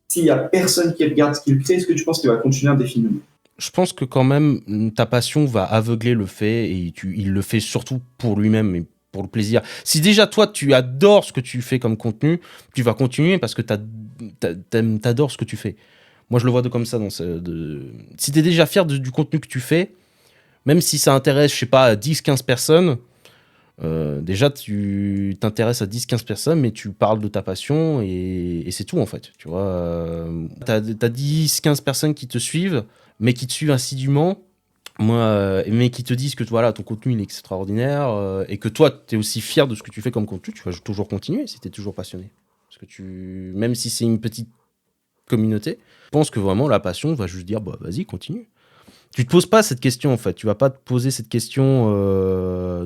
s'il n'y a personne qui regarde ce qu'il crée, est-ce que tu penses qu'il va continuer indéfiniment? Je pense que quand même, ta passion va aveugler le fait et il le fait surtout pour lui-même et pour le plaisir. Si déjà, toi, tu adores ce que tu fais comme contenu, tu vas continuer parce que t'adores ce que tu fais. Moi, je le vois comme ça. Si t'es déjà fier du contenu que tu fais, même si ça intéresse, je sais pas, 10-15 personnes, déjà, tu t'intéresses à 10-15 personnes, mais tu parles de ta passion et c'est tout, en fait. Tu vois, t'as 10-15 personnes qui te suivent, mais qui te suivent assidûment, mais qui te disent que voilà, ton contenu il est extraordinaire et que toi, tu es aussi fier de ce que tu fais comme contenu, tu vas toujours continuer si tu es toujours passionné. Parce que même si c'est une petite communauté, je pense que vraiment la passion va juste dire, bah, vas-y, continue. Tu te poses pas cette question en fait, tu vas pas te poser cette question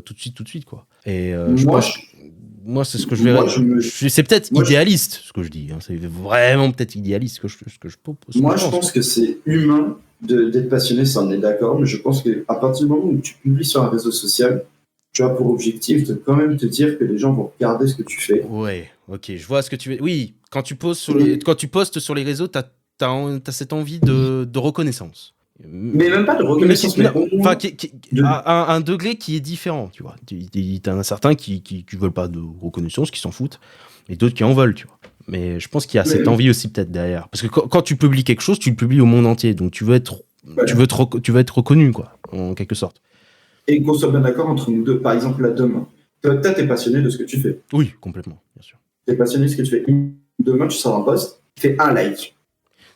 tout de suite quoi. Et moi c'est ce que je verrais. C'est peut-être idéaliste ce que je dis, hein. C'est vraiment peut-être idéaliste ce que je propose. Moi je pense que c'est humain d'être passionné, ça on est d'accord, mais je pense qu'à partir du moment où tu publies sur un réseau social, tu as pour objectif de quand même te dire que les gens vont regarder ce que tu fais. Ouais, ok, je vois ce que tu veux. Oui, quand tu postes sur les réseaux, t'as cette envie de reconnaissance. Mais même pas de reconnaissance, mais un degré qui est différent, tu vois. T'en as certains qui veulent pas de reconnaissance, qui s'en foutent, et d'autres qui en veulent, tu vois. Mais je pense qu'il y a cette envie aussi peut-être derrière. Parce que quand tu publies quelque chose, tu le publies au monde entier. Donc tu veux être reconnu, quoi, en quelque sorte. Et qu'on soit bien d'accord entre nous deux. Par exemple, là, demain, toi, t'es passionné de ce que tu fais. Oui, complètement, bien sûr. T'es passionné de ce que tu fais. Demain, tu sors un post, fais un like.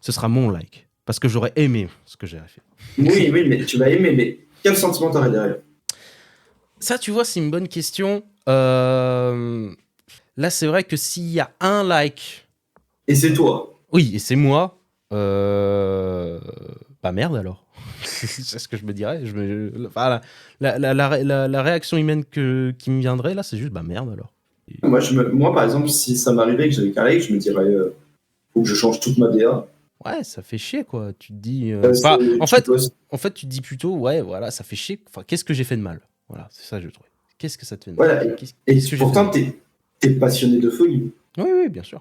Ce sera mon like. Parce que j'aurais aimé ce que j'ai fait. Oui, mais tu vas aimer, mais quel sentiment t'aurais derrière? Ça, tu vois, c'est une bonne question. Là, c'est vrai que s'il y a un like... Et c'est toi. Oui, et c'est moi. Bah merde alors. C'est ce que je me dirais. Enfin, la réaction humaine qui me viendrait, là, c'est juste bah merde alors. Moi, par exemple, si ça m'arrivait que j'avais qu'un like, je me dirais faut que je change toute ma DA. Ouais, ça fait chier, quoi. Tu te dis... en fait, tu te dis plutôt, ouais, voilà, ça fait chier. Enfin, qu'est-ce que j'ai fait de mal? Voilà, c'est ça, je trouve. Qu'est-ce que ça te fait de mal? Voilà. Et pourtant, t'es passionné de folie. Oui, bien sûr.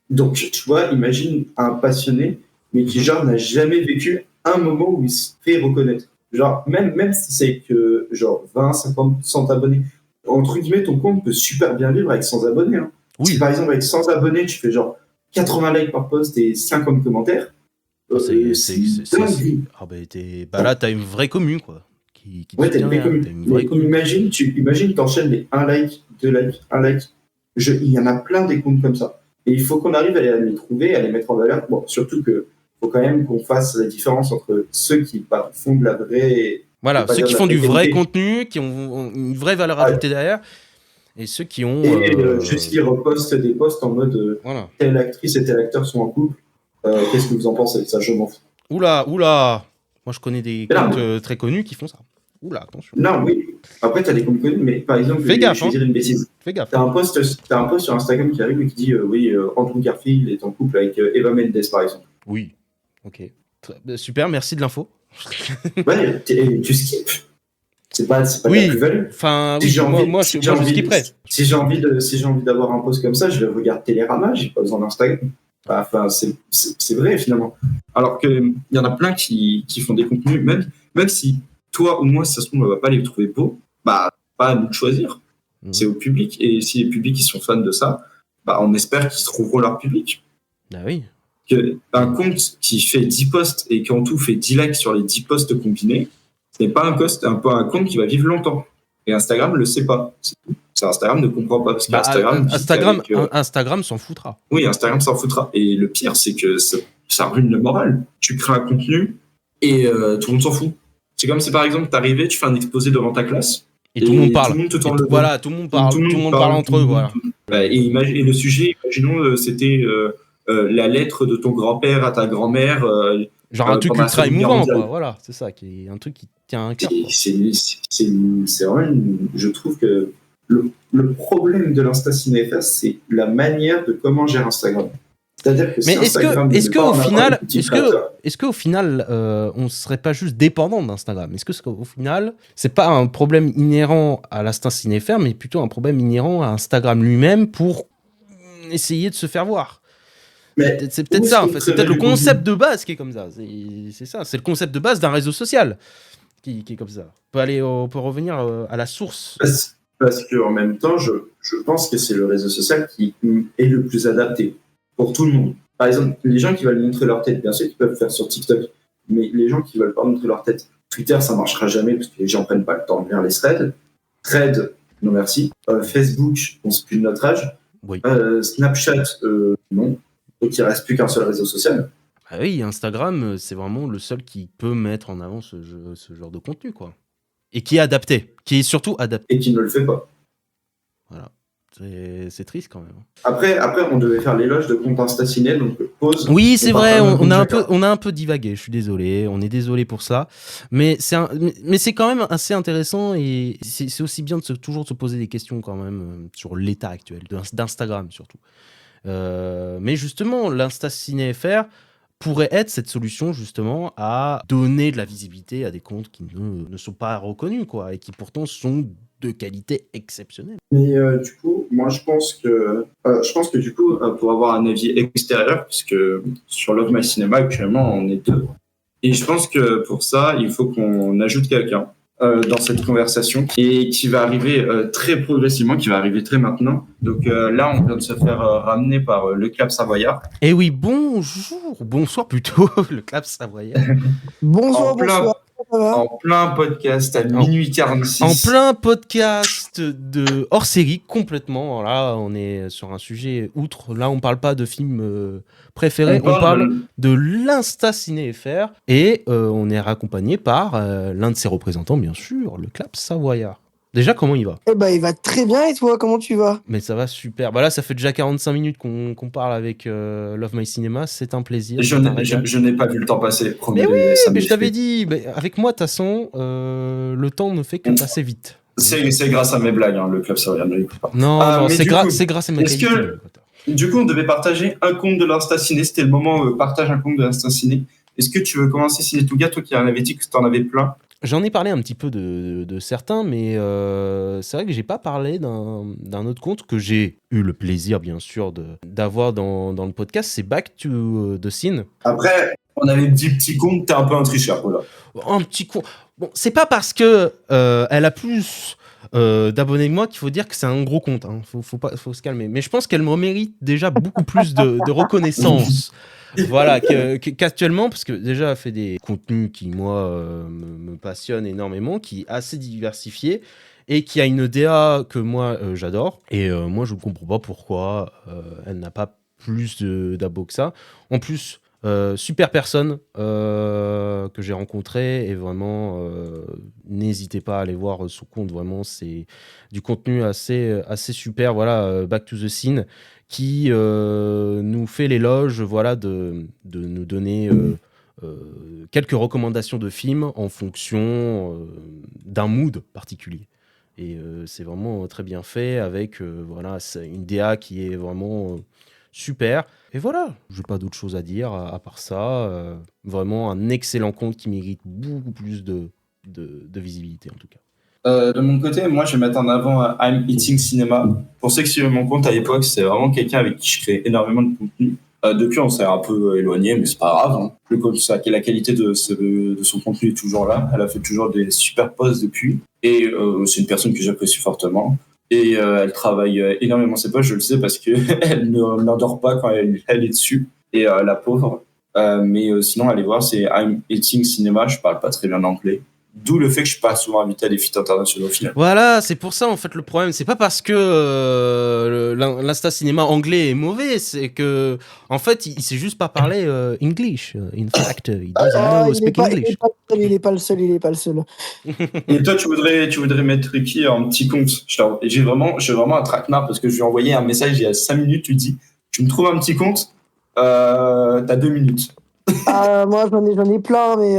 Donc, tu vois, imagine un passionné, mais qui, genre, n'a jamais vécu un moment où il se fait reconnaître. Genre, même si c'est que, genre, 20, 50, 100 abonnés, entre guillemets, ton compte peut super bien vivre avec 100 abonnés. Hein. Oui. Si, par exemple, avec 100 abonnés, tu fais, genre, 80 likes par post et 50 commentaires, c'est dingue. Ah bah là, t'as une vraie commune, quoi. Ouais, t'as une vraie commune. Imagine, t'enchaînes les 1 like, 2 likes, 1 like. Il y en a plein des comptes comme ça. Et il faut qu'on arrive à les trouver, à les mettre en valeur. Bon, surtout que faut quand même qu'on fasse la différence entre ceux qui font de la vraie... Voilà, ceux qui font du vrai contenu, qui ont une vraie valeur ajoutée derrière, et ceux qui ont... juste qui repostent des posts en mode voilà. Telle actrice et tel acteur sont en couple. Qu'est-ce que vous en pensez? Ça, je m'en fous. Oula. Moi, je connais des comptes très connus qui font ça. Oula, attention. Non, oui. Après, t'as des comptes connus, mais par exemple, je vais dire une bêtise. Fais gaffe. T'as un post sur Instagram qui arrive et qui dit Andrew Garfield est en couple avec Eva Mendes, par exemple. Oui. Ok. Super, merci de l'info. Ouais, tu skips. C'est pas oui. la plus-value. Enfin, si moi, je skipperais. Si j'ai envie d'avoir un post comme ça, je vais regarder Télérama, j'ai pas besoin d'Instagram. Enfin, c'est vrai, finalement. Alors qu'il y en a plein qui font des contenus, même si toi ou moi, si ça se trouve, on va pas les trouver beaux, bah, pas à nous de choisir. C'est au public. Et si les publics ils sont fans de ça, bah, on espère qu'ils trouveront leur public. Ah oui. Un compte qui fait 10 posts et qui en tout fait 10 likes sur les 10 posts combinés, ce n'est pas un compte qui va vivre longtemps. Et Instagram ne le sait pas. Instagram ne comprend pas. Parce Instagram s'en foutra. Oui, Instagram s'en foutra. Et le pire, c'est que ça ruine le moral. Tu crées un contenu et tout le monde s'en fout. C'est comme si, par exemple, t'arrivais, tu fais un exposé devant ta classe. Et tout le monde parle. Tout le monde voilà, tout le monde parle. Tout le monde parle entre eux. Voilà. Et le sujet, imaginons, c'était la lettre de ton grand-père à ta grand-mère. Genre un truc ultra émouvant, quoi. Voilà, c'est ça, qui est un truc qui tient un cœur. C'est vraiment, je trouve que le problème de l'Insta Ciné-FR, c'est la manière de comment gère Instagram. C'est-à-dire que mais est-ce qu'au final, on serait pas juste dépendant d'Instagram? Est-ce qu'au final, c'est pas un problème inhérent à l'Insta Ciné-FR, mais plutôt un problème inhérent à Instagram lui-même pour essayer de se faire voir? Mais c'est peut-être ça, en fait. C'est peut-être le concept de base qui est comme ça. C'est ça. C'est le concept de base d'un réseau social qui est comme ça. On peut revenir à la source. Parce qu'en même temps, je pense que c'est le réseau social qui est le plus adapté pour tout le monde. Par exemple, les gens qui veulent montrer leur tête, bien sûr, qu'ils peuvent le faire sur TikTok. Mais les gens qui veulent pas montrer leur tête, Twitter, ça marchera jamais parce que les gens prennent pas le temps de lire les threads. Thread, non merci. Facebook, on c'est plus de notre âge. Oui. Snapchat, non. Donc il ne reste plus qu'un seul réseau social. Ah oui, Instagram, c'est vraiment le seul qui peut mettre en avant ce genre de contenu, quoi. Et qui est adapté, qui est surtout adapté. Et qui ne le fait pas. Voilà. C'est triste quand même. Après, on devait faire l'éloge de compte Insta Ciné, donc pause. Oui, c'est vrai, on a un peu divagué, je suis désolé, on est désolé pour ça. Mais c'est quand même assez intéressant et c'est aussi bien de toujours se poser des questions quand même sur l'état actuel, d'Instagram surtout. Mais justement, l'Insta Ciné FR pourrait être cette solution justement à donner de la visibilité à des comptes qui ne sont pas reconnus, quoi, et qui pourtant sont de qualité exceptionnelle. Mais du coup, moi je pense que du coup, pour avoir un avis extérieur, puisque sur Love My Cinema actuellement on est deux, et je pense que pour ça il faut qu'on ajoute quelqu'un. dans cette conversation et qui va arriver très progressivement, qui va arriver très maintenant. Donc là, on vient de se faire ramener par le Club Savoyard. Eh oui, bonsoir plutôt, le Club Savoyard. Bonsoir. En plein podcast à minuit 46. En plein podcast de hors-série, complètement. Là, on est sur un sujet outre. Là, on parle pas de films préférés, on parle de l'Insta Ciné FR. Et on est raccompagné par l'un de ses représentants, bien sûr, le Club Savoyard. Déjà, comment il va ? Eh ben, il va très bien, et toi, comment tu vas ? Mais ça va super. Bah là, ça fait déjà 45 minutes qu'on parle avec Love My Cinema. C'est un plaisir. Je n'ai pas vu le temps passer. Mais oui, mais je t'avais dit, avec moi, de toute façon, le temps ne fait que passer vite. C'est grâce à mes blagues, le Club Savoyard. Non, c'est grâce à mes qualités. Du coup, on devait partager un compte de l'Insta Ciné. C'était le moment où partage un compte de l'Insta Ciné. Est-ce que tu veux commencer, Ciné Touga, toi qui en avais dit que tu en avais plein ? J'en ai parlé un petit peu de certains, mais c'est vrai que j'ai pas parlé d'un autre compte que j'ai eu le plaisir, bien sûr, d'avoir dans le podcast. C'est Back to the Scene. Après, on avait dit petit compte, t'es un peu un tricheur, voilà. Un petit compte. Bon, c'est pas parce que elle a plus d'abonnés que moi qu'il faut dire que c'est un gros compte. Hein. Faut se calmer. Mais je pense qu'elle me mérite déjà beaucoup plus de reconnaissance. Voilà, qu'actuellement, parce que déjà, elle fait des contenus qui, moi, me passionnent énormément, qui est assez diversifié et qui a une DA que moi, j'adore. Et moi, je ne comprends pas pourquoi elle n'a pas plus d'abos que ça. En plus, super personne que j'ai rencontrée et vraiment, n'hésitez pas à aller voir son compte. Vraiment, c'est du contenu assez super. Voilà, Back to the Scene, qui nous fait l'éloge, voilà, de nous donner quelques recommandations de films en fonction d'un mood particulier. Et c'est vraiment très bien fait avec voilà, une DA qui est vraiment super. Et voilà, je n'ai pas d'autre chose à dire à part ça. Vraiment un excellent compte qui mérite beaucoup plus de visibilité en tout cas. De mon côté, moi, je vais mettre en avant I'm Eating Cinema. Pour ceux qui suivaient mon compte à l'époque, c'est vraiment quelqu'un avec qui je crée énormément de contenu. Depuis, on s'est un peu éloigné, mais c'est pas grave. Hein. La qualité de son contenu est toujours là. Elle a fait toujours des super posts depuis. Et c'est une personne que j'apprécie fortement. Et elle travaille énormément ses posts, je le sais, parce qu'elle n'endort pas quand elle est dessus. Et la pauvre. Mais sinon, allez voir, c'est I'm Eating Cinema. Je parle pas très bien anglais. D'où le fait que je suis pas souvent invité à des feats internationaux au final. Voilà, c'est pour ça en fait le problème. C'est pas parce que l'Insta Cinéma anglais est mauvais, c'est que en fait il sait juste pas parler English. In fact, he doesn't know speak English. Il est pas le seul. Et toi, tu voudrais mettre qui en petit compte? J'ai vraiment un traquenard parce que je lui ai envoyé un message il y a 5 minutes. Tu dis, tu me trouves un petit compte? T'as 2 minutes. Moi j'en ai plein, mais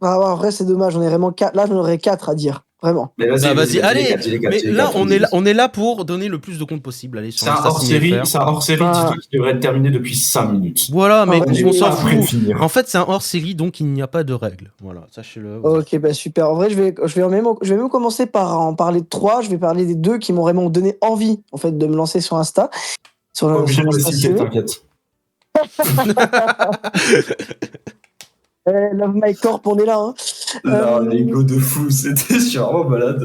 en vrai c'est dommage. J'en ai vraiment 4. Là j'en aurais 4 à dire. Vraiment. Mais vas-y, allez. Mais là, on est là pour donner le plus de comptes possible. Allez, c'est un hors-série, dis-toi, qui devrait être terminé depuis 5 minutes. Voilà, mais on s'en fout. En fait, c'est un hors-série, donc il n'y a pas de règles. Voilà, sachez-le. Ok, bah super. En vrai, je vais même commencer par en parler de 3. Je vais parler des 2 qui m'ont vraiment donné envie, en fait, de me lancer sur Insta. Sur obligé de le citer, t'inquiète. Love My Corp, on est là. Hein. Non, l'ego de fou, je suis vraiment malade.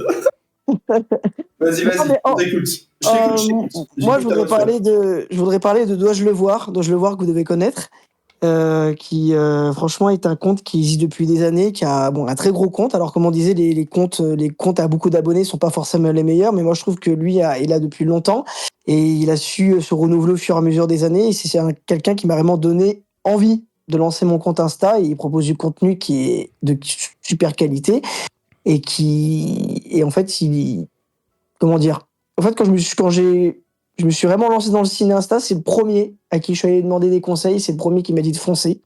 Vas-y, on t'écoute. Moi, je voudrais parler de Dois-je le voir que vous devez connaître, qui franchement est un compte qui existe depuis des années, qui a un très gros compte. Alors comme on disait, les comptes à beaucoup d'abonnés sont pas forcément les meilleurs, mais moi je trouve que lui est là depuis longtemps et il a su se renouveler au fur et à mesure des années. Et c'est quelqu'un qui m'a vraiment donné envie de lancer mon compte Insta, et il propose du contenu qui est de super qualité et en fait comment dire, en fait quand je me suis vraiment lancé dans le ciné Insta, c'est le premier à qui je suis allé demander des conseils, c'est le premier qui m'a dit de foncer.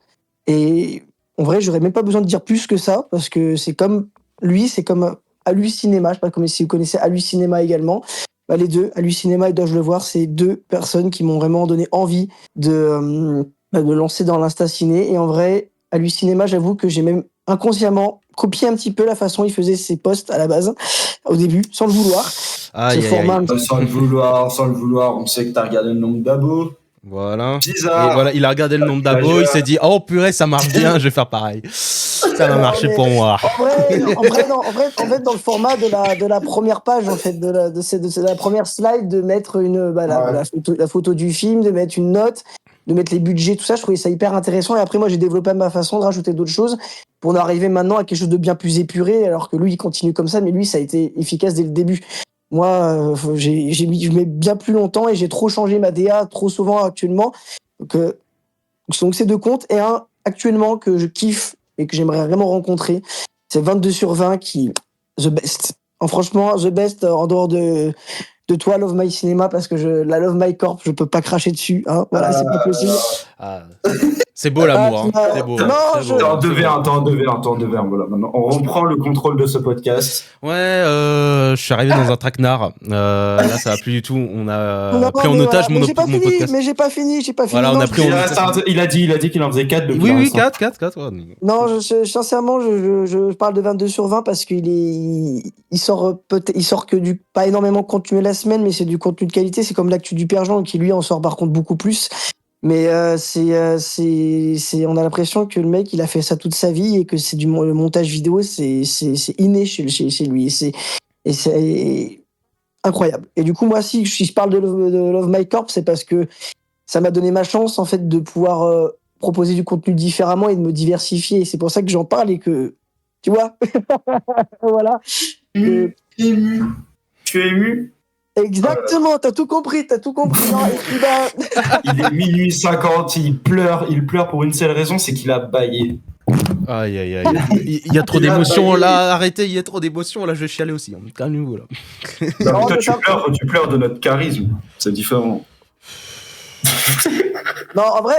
Et en vrai, j'aurais même pas besoin de dire plus que ça, parce que c'est comme lui, c'est comme Alu Cinéma, je sais pas si vous connaissez Alu Cinéma également. Bah, les deux, Alu Cinéma et Dois-je le voir, c'est 2 personnes qui m'ont vraiment donné envie de me lancer dans l'Insta Ciné. Et en vrai, Alu Cinéma, j'avoue que j'ai même inconsciemment copié un petit peu la façon il faisait ses posts à la base, au début, sans le vouloir. Sans le vouloir, on sait que t'as regardé le nombre d'abos. Voilà. Bizarre. Et voilà, il a regardé le nombre d'abos, il s'est dit, oh purée, ça marche bien, je vais faire pareil. Ça va marcher pour moi. En fait, dans le format de la première page, en fait, de la première slide, de mettre la photo du film, de mettre une note, de mettre les budgets, tout ça, je trouvais ça hyper intéressant. Et après, moi, j'ai développé ma façon de rajouter d'autres choses pour en arriver maintenant à quelque chose de bien plus épuré, alors que lui, il continue comme ça, mais lui, ça a été efficace dès le début. Moi, je mets bien plus longtemps et j'ai trop changé ma DA trop souvent actuellement. Donc c'est 2 comptes et un actuellement que je kiffe et que j'aimerais vraiment rencontrer. C'est 22/20 qui the best. Franchement, the best en dehors de toi, Love My Cinema, parce que la Love My Corp, je peux pas cracher dessus. Hein. Voilà, c'est pas possible. C'est beau l'amour. Hein. C'est beau. T'es en 2v1. Voilà. Maintenant, on reprend le contrôle de ce podcast. Ouais, je suis arrivé dans un traquenard. Là, ça va plus du tout. On a pris en otage mon podcast. Mais j'ai pas fini. Voilà, on a pris il a dit qu'il en faisait 4 depuis. Oui, 4. Ouais. Non, sincèrement, je parle de 22/20 parce qu'il sort que pas énormément de contenu la semaine, mais c'est du contenu de qualité. C'est comme l'actu du Père Jean qui lui en sort par contre beaucoup plus. Mais on a l'impression que le mec il a fait ça toute sa vie et que c'est le montage vidéo, c'est inné chez lui. Et c'est incroyable. Et du coup, moi, si je parle de Love My Corp, c'est parce que ça m'a donné ma chance en fait de pouvoir proposer du contenu différemment et de me diversifier. Et c'est pour ça que j'en parle et que tu vois, voilà. Tu es ému. Exactement, t'as tout compris. Non, et puis, il est minuit 50, il pleure pour une seule raison, c'est qu'il a baillé. Aïe. Il y a trop d'émotions là, arrêtez, il y a trop d'émotions là, je vais chialer aussi. Calmez-vous là. Non, mais toi, tu pleures de notre charisme, c'est différent. Non, en vrai,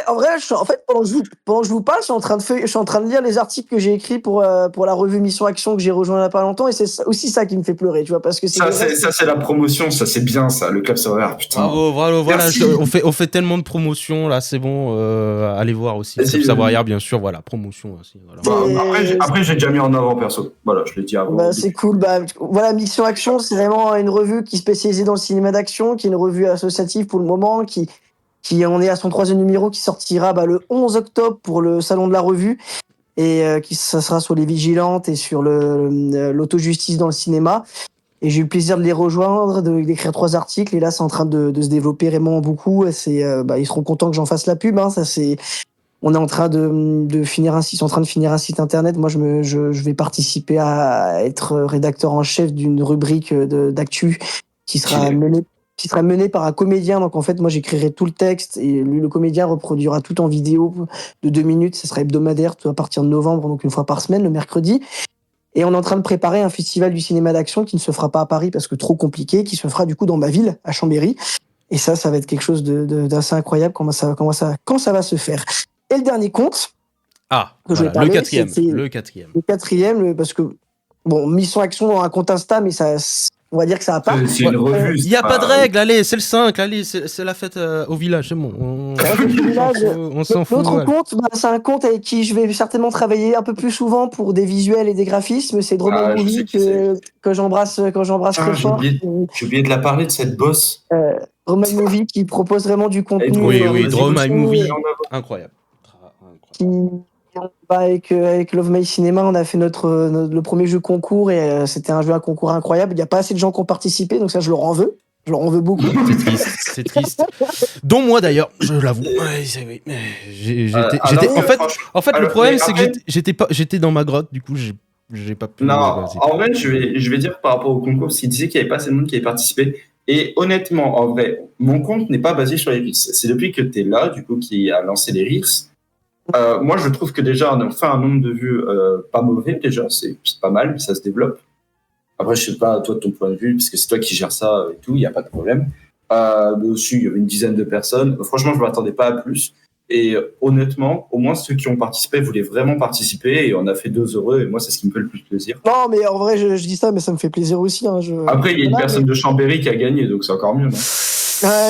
pendant que je vous parle, je suis en train de lire les articles que j'ai écrits pour la revue Mission Action que j'ai rejoint il n'y a pas longtemps, et c'est aussi ça qui me fait pleurer, tu vois, parce que ça c'est la promotion, ça c'est bien ça, le Club Solaire, putain. Bravo, voilà, on fait tellement de promotions là, c'est bon, allez voir aussi. Club Savoyard, bien sûr, voilà, promotion aussi. Voilà. Après, j'ai déjà mis en avant perso. Voilà, je l'ai dit avant. C'est cool. Voilà, Mission Action, c'est vraiment une revue qui est spécialisée dans le cinéma d'action, qui est une revue associative pour le moment, on est à son 3e numéro qui sortira le 11 octobre pour le salon de la revue et ça sera sur les vigilantes et sur l'autojustice dans le cinéma. Et j'ai eu le plaisir de les rejoindre, d'écrire 3 articles et là c'est en train de se développer vraiment beaucoup. Ils seront contents que j'en fasse la pub. Hein, on est en train de finir ils sont en train de finir un site internet. Moi je vais participer à être rédacteur en chef d'une rubrique d'actu qui sera menée par un comédien. Donc en fait, moi j'écrirai tout le texte et lui, le comédien, reproduira tout en vidéo de 2 minutes. Ça sera hebdomadaire, tout à partir de novembre, donc 1 fois par semaine, le mercredi. Et on est en train de préparer un festival du cinéma d'action qui ne se fera pas à Paris parce que trop compliqué, qui se fera du coup dans ma ville, à Chambéry. Et ça va être quelque chose d'assez incroyable quand ça va se faire. Et le dernier compte. Le quatrième. Le quatrième, parce que Mission Action dans un compte Insta, mais ça. On va dire que ça va pas. C'est une revue. Il n'y a pas de règle, allez, c'est le 5, allez, c'est la fête au village, c'est bon. On s'en fout. L'autre compte, c'est un compte avec qui je vais certainement travailler un peu plus souvent pour des visuels et des graphismes. C'est Drôme Movie que j'embrasse très fort. J'ai oublié de la parler de cette bosse. Drôme Movie qui propose vraiment du contenu. Oui, Drôme Movie, incroyable. Avec Love My Cinema, on a fait le premier jeu concours et c'était un jeu à concours incroyable. Il n'y a pas assez de gens qui ont participé, donc ça, je leur en veux. Je leur en veux beaucoup. C'est triste. Dont moi d'ailleurs, je l'avoue. En fait, le problème, c'est que j'étais dans ma grotte, du coup, j'ai pas pu. Non, en vrai, je vais dire par rapport au concours, parce qu'il disait qu'il n'y avait pas assez de monde qui avait participé. Et honnêtement, en vrai, mon compte n'est pas basé sur les Reels. C'est depuis que tu es là, du coup, qui a lancé les Reels. Moi, je trouve que déjà, on a fait un nombre de vues pas mauvais, déjà, c'est pas mal, mais ça se développe. Après, je sais pas, toi, de ton point de vue, parce que c'est toi qui gères ça et tout, il n'y a pas de problème. Dessus, il y avait une dizaine de personnes. Franchement, je ne m'attendais pas à plus. Et honnêtement, au moins, ceux qui ont participé voulaient vraiment participer et on a fait 2 heureux et moi, c'est ce qui me fait le plus plaisir. Non, mais en vrai, je dis ça, mais ça me fait plaisir aussi. Hein, Après, il y a une personne de Chambéry qui a gagné, donc c'est encore mieux, non ?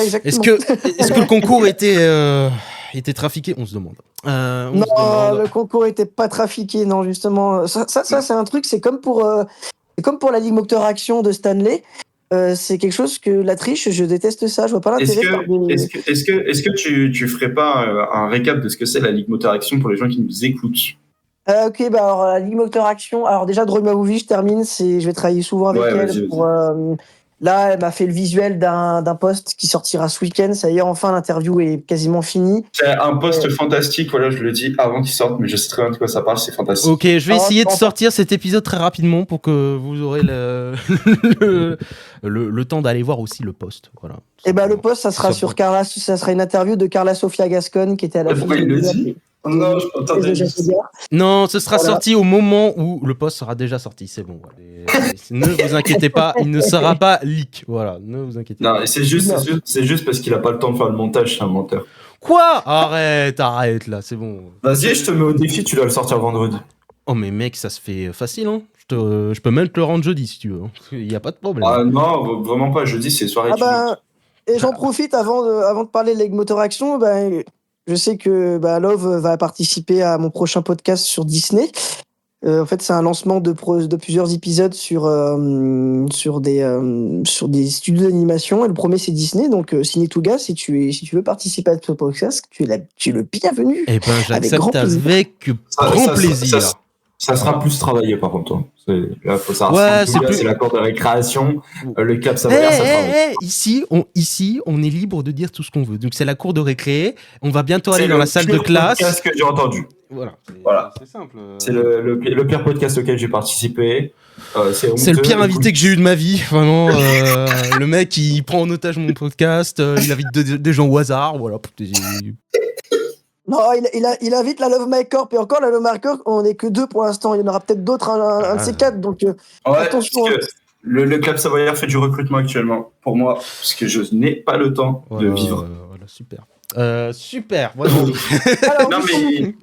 Exactement. Est-ce que le concours était trafiqué, on se demande. Le concours était pas trafiqué, non, justement. Ça c'est un truc, c'est comme pour la Ligue Moteur Action de Stanley. C'est quelque chose que la triche, je déteste ça, je vois pas l'intérêt. Est-ce que tu ferais pas un récap de ce que c'est la Ligue Moteur Action pour les gens qui nous écoutent ? Ok, bah alors la Ligue Moteur Action. Alors déjà, Drôle Movie, je termine. Je vais travailler souvent avec elle. Vas-y. Là, elle m'a fait le visuel d'un post qui sortira ce week-end. Ça y est, enfin, l'interview est quasiment finie. C'est un post fantastique, voilà, je le dis avant qu'il sorte, mais je sais très bien de quoi ça parle, c'est fantastique. Ok, je vais essayer de sortir cet épisode très rapidement pour que vous aurez le temps d'aller voir aussi le post. Voilà. Et bah le post, ça sera sur Carla, ça sera une interview de Carla Sofia Gascon qui était à la. Pourquoi il le dit? Non, je m'entendais. Non, ce sera sorti au moment où le post sera déjà sorti. C'est bon. Ne vous inquiétez pas, il ne sera pas leak. Voilà, ne vous inquiétez pas. Non, c'est juste parce qu'il a pas le temps de faire le montage, c'est un menteur. Quoi? Arrête là, c'est bon. Vas-y, je te mets au défi, tu dois le sortir vendredi. Oh mais mec, ça se fait facile, hein. Je peux même te le rendre jeudi si tu veux. Il y a pas de problème. Ah non, vraiment pas. Jeudi, c'est soirée. Et j'en profite avant de parler de Leg Motor Action. Je sais que Love va participer à mon prochain podcast sur Disney. En fait, c'est un lancement de plusieurs épisodes sur des studios d'animation. Et le premier, c'est Disney. Donc, Ciné-Touga, si tu veux participer à ce podcast, tu es le bienvenu. Eh ben, j'accepte avec grand plaisir. Ça sera plus travaillé, par contre. Là, faut savoir c'est la cour de récréation. Le Cap Savoyard, ça travaille. Ici, on est libre de dire tout ce qu'on veut. Donc, c'est la cour de récré. On va bientôt aller dans la salle de classe. C'est le pire podcast que j'ai entendu. Voilà. C'est simple. C'est le pire podcast auquel j'ai participé. C'est le pire invité que j'ai eu de ma vie, vraiment. Le mec, il prend en otage mon podcast. Il invite des gens au hasard. Voilà. Non, il invite la Love My Corp, et encore la Love My Corp, on n'est que 2 pour l'instant. Il y en aura peut-être d'autres, un de ces 4. Donc attention. Le Club Savoyard fait du recrutement actuellement pour moi, parce que je n'ai pas le temps de vivre. Voilà, super. Voilà. Non, mais,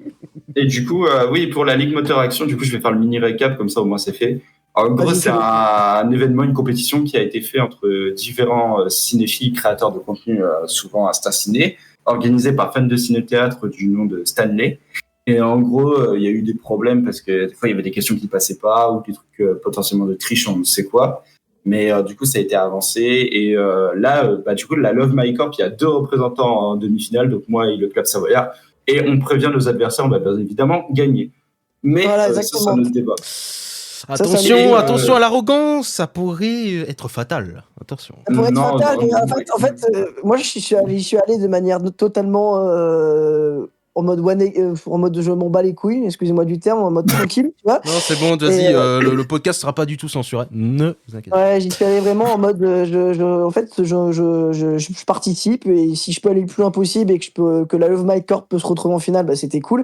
et du coup, oui, pour la Ligue Moteur Action, du coup, je vais faire le mini récap, comme ça au moins c'est fait. En gros, c'est un événement, une compétition qui a été fait entre différents cinéphiles, créateurs de contenu, souvent Insta Ciné, organisé par fans de ciné-théâtre du nom de Stanley. Et en gros, il y a eu des problèmes parce que des fois, il y avait des questions qui ne passaient pas ou des trucs potentiellement de triche, on ne sait quoi. Mais du coup, ça a été avancé. Et là, du coup, la Love My Corp, il y a 2 représentants en demi-finale, donc moi et le Club Savoyard. Et on prévient nos adversaires, on va bien évidemment gagner. Mais voilà, ça, c'est notre débat. Attention à l'arrogance, ça pourrait être fatal. Attention. Ça pourrait être fatal. En fait, moi, je suis allé de manière totalement en mode je m'en bats les couilles, excusez-moi du terme, en mode tranquille, tu vois. Non, c'est bon, vas-y, le podcast sera pas du tout censuré. Ne vous inquiétez pas. Ouais, j'y suis allé vraiment en mode je participe, et si je peux aller le plus loin possible et que la Love My Corp peut se retrouver en finale, c'était cool.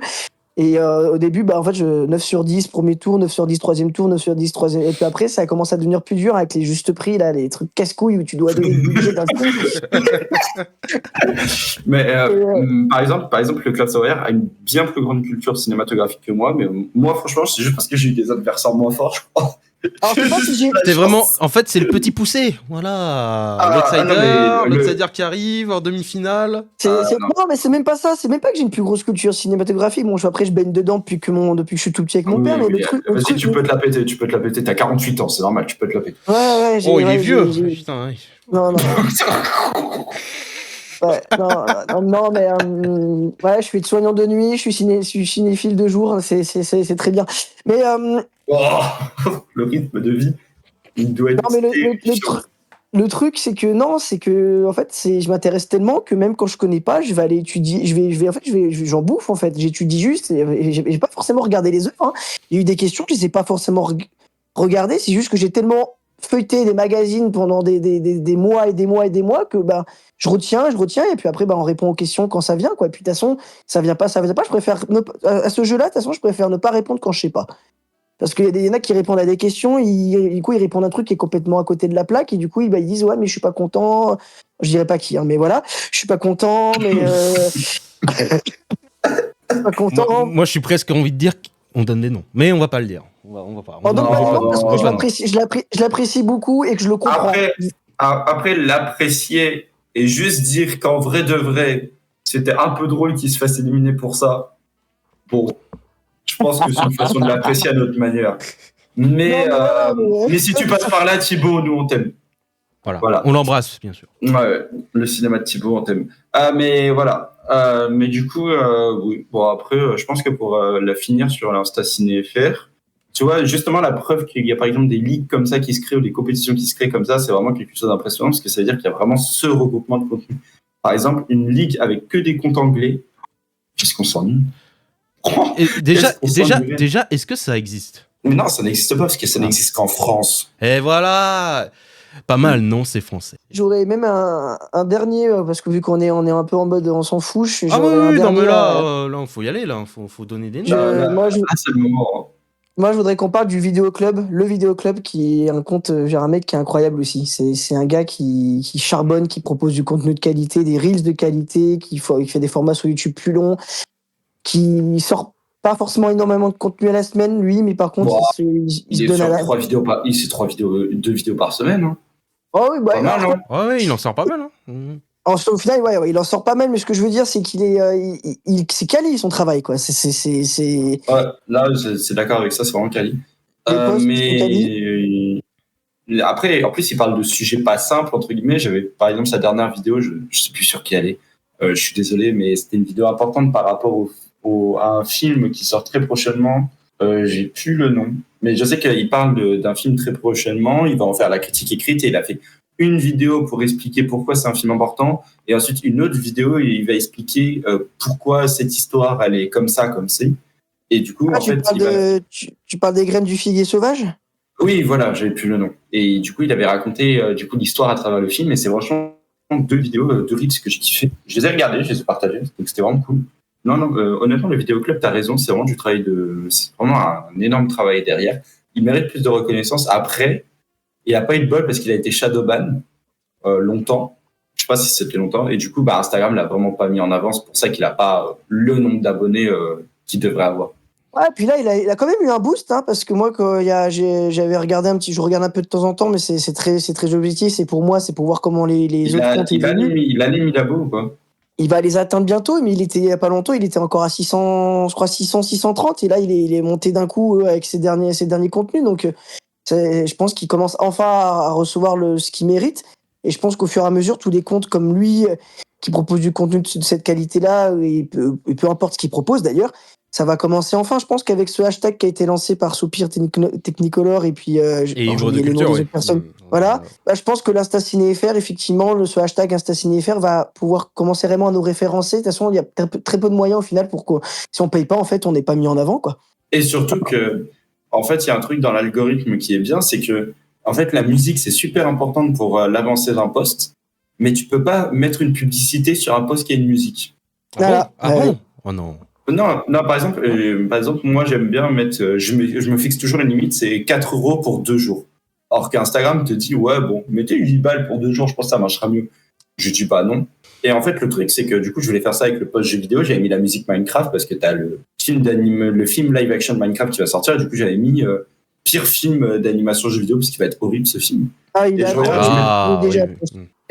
Et au début, en fait, 9 sur 10 premier tour, 9 sur 10 troisième tour, 9 sur 10 troisième. Et puis après, ça a commencé à devenir plus dur avec les justes prix, là, les trucs casse-couilles où tu dois donner le budget d'un coup. Mais par exemple, le Club Savoyard a une bien plus grande culture cinématographique que moi. Mais moi, franchement, c'est juste parce que j'ai eu des adversaires moins forts, je crois. Alors, je sais pas si j'ai. T'es vraiment. En fait, c'est le petit poussé. Voilà. L'outsider qui arrive en demi-finale. Non, mais c'est même pas ça. C'est même pas que j'ai une plus grosse culture cinématographique. Bon, après, je baigne dedans depuis que je suis tout petit avec mon père. Mais le truc. Vas-y, tu peux te la péter. Tu peux te la péter. T'as 48 ans, c'est normal. Tu peux te la péter. Ouais. Il est vieux. Putain, ouais. Non. Ouais, non, mais je suis soignant de nuit, je suis cinéphile de jour, c'est très bien. Mais le rythme de vie, il doit être. Non, mais le truc, c'est que en fait, je m'intéresse tellement que même quand je connais pas, je vais aller étudier, j'en bouffe en fait, j'étudie juste, et j'ai pas forcément regardé les œuvres. Hein. Il y a eu des questions que je les ai pas forcément regardées, c'est juste que j'ai tellement feuilleté des magazines pendant des mois et des mois et des mois que je retiens, et puis après on répond aux questions quand ça vient, quoi. Et puis de toute façon, ça vient pas, je préfère à ce jeu-là, de toute façon, je préfère ne pas répondre quand je sais pas. Parce qu'il y en a qui répondent à des questions, du coup ils répondent à un truc qui est complètement à côté de la plaque, et du coup ils disent ouais mais je suis pas content, je dirais pas qui, hein, mais voilà, je suis pas content, mais pas content. Moi je suis presque envie de dire qu'on donne des noms, mais on va pas le dire. On va pas. Parce que je l'apprécie beaucoup et que je le comprends. Après l'apprécier et juste dire qu'en vrai de vrai, c'était un peu drôle qu'il se fasse éliminer pour ça. Bon, je pense que c'est une façon de l'apprécier à notre manière. Mais si tu passes par là, Thibaut, nous on t'aime. Voilà. On l'embrasse, bien sûr. Ouais, le cinéma de Thibaut, on t'aime. Mais voilà. Mais du coup, oui. Bon, après, je pense que pour la finir sur l'Insta Ciné FR, tu vois, justement, la preuve qu'il y a par exemple des ligues comme ça qui se créent ou des compétitions qui se créent comme ça, c'est vraiment quelque chose d'impressionnant parce que ça veut dire qu'il y a vraiment ce regroupement de contenu. Par exemple, une ligue avec que des comptes anglais, qu'est-ce qu'on s'ennuie. Et déjà, est-ce que ça existe? Mais non, ça n'existe pas parce que ça n'existe qu'en France. Et voilà. Pas mal, non, c'est français. J'aurais même un dernier, parce que vu qu'on est un peu en mode on s'en fout. Ah oui, non, mais là, il faut y aller, là, faut donner des noms. Moi, c'est le moment. Moi, je voudrais qu'on parle du Vidéo Club. Le Vidéo Club, qui est un compte, j'ai un mec qui est incroyable aussi. C'est un gars qui charbonne, qui propose du contenu de qualité, des reels de qualité, qui fait des formats sur YouTube plus longs, qui sort pas forcément énormément de contenu à la semaine, lui, mais par contre, il se donne à la... 3 vidéos deux vidéos par semaine. Hein. Oh oui, bah, ouais, il en sort pas mal. Hein. Au final, ouais, il en sort pas mal, mais ce que je veux dire, c'est qu'il est, c'est quali son travail, quoi. Ouais, là, c'est d'accord avec ça, c'est vraiment quali. Mais après, en plus, il parle de sujets pas simples, entre guillemets. J'avais, par exemple, sa dernière vidéo, je sais plus sur qui elle est. Je suis désolé, mais c'était une vidéo importante par rapport à un film qui sort très prochainement. J'ai plus le nom, mais je sais qu'il parle d'un film très prochainement. Il va en faire la critique écrite et il a fait une vidéo pour expliquer pourquoi c'est un film important, et ensuite une autre vidéo, il va expliquer pourquoi cette histoire, elle est comme ça, comme c'est. Et du coup, tu parles des graines du figuier sauvage ? Oui, voilà, j'avais plus le nom. Et du coup, il avait raconté l'histoire à travers le film, et c'est franchement 2 vidéos, 2 reels que j'ai kiffé. Je les ai regardées, je les ai partagées, donc c'était vraiment cool. Non, honnêtement, le Vidéo Club, t'as raison, c'est vraiment c'est vraiment un énorme travail derrière. Il mérite plus de reconnaissance. Après, il n'a pas eu de bol parce qu'il a été shadowban longtemps. Je sais pas si c'était longtemps. Et du coup, Instagram l'a vraiment pas mis en avant. C'est pour ça qu'il n'a pas le nombre d'abonnés qu'il devrait avoir. Ouais, puis là, il a quand même eu un boost, hein, parce que moi, j'avais regardé je regarde un peu de temps en temps, mais c'est très objectif. C'est pour moi, c'est pour voir comment les autres comptes évoluent. Il a les 1000 abos ou quoi? Il va les atteindre bientôt, mais il y a pas longtemps, il était encore à 600, je crois 600, 630, et là, il est monté d'un coup avec ses derniers contenus. Donc, je pense qu'il commence enfin à recevoir ce qu'il mérite. Et je pense qu'au fur et à mesure, tous les comptes comme lui, qui proposent du contenu de cette qualité-là, et peu importe ce qu'il propose d'ailleurs, ça va commencer enfin. Je pense qu'avec ce hashtag qui a été lancé par Soupir Technicolor et puis Livre de Culture, des personnes. Voilà. Je pense que l'Insta Ciné FR, effectivement, ce hashtag Insta Ciné FR va pouvoir commencer vraiment à nous référencer. De toute façon, il y a très peu de moyens au final pour que si on paye pas, en fait, on n'est pas mis en avant, quoi. Et surtout que, en fait, il y a un truc dans l'algorithme qui est bien, c'est que, en fait, la musique, c'est super importante pour l'avancée d'un post, mais tu peux pas mettre une publicité sur un post qui a une musique. Voilà. Bon Oh non. Non, par exemple, moi, j'aime bien mettre, je me fixe toujours une limite, c'est 4 € pour 2 jours. Or qu'Instagram te dit, ouais, bon, mettez 8 balles pour 2 jours, je pense que ça marchera mieux. Je dis pas non. Et en fait, le truc, c'est que du coup, je voulais faire ça avec le post jeu vidéo. J'avais mis la musique Minecraft parce que t'as le film live action de Minecraft qui va sortir. Et du coup, j'avais mis pire film d'animation jeu vidéo parce qu'il va être horrible ce film.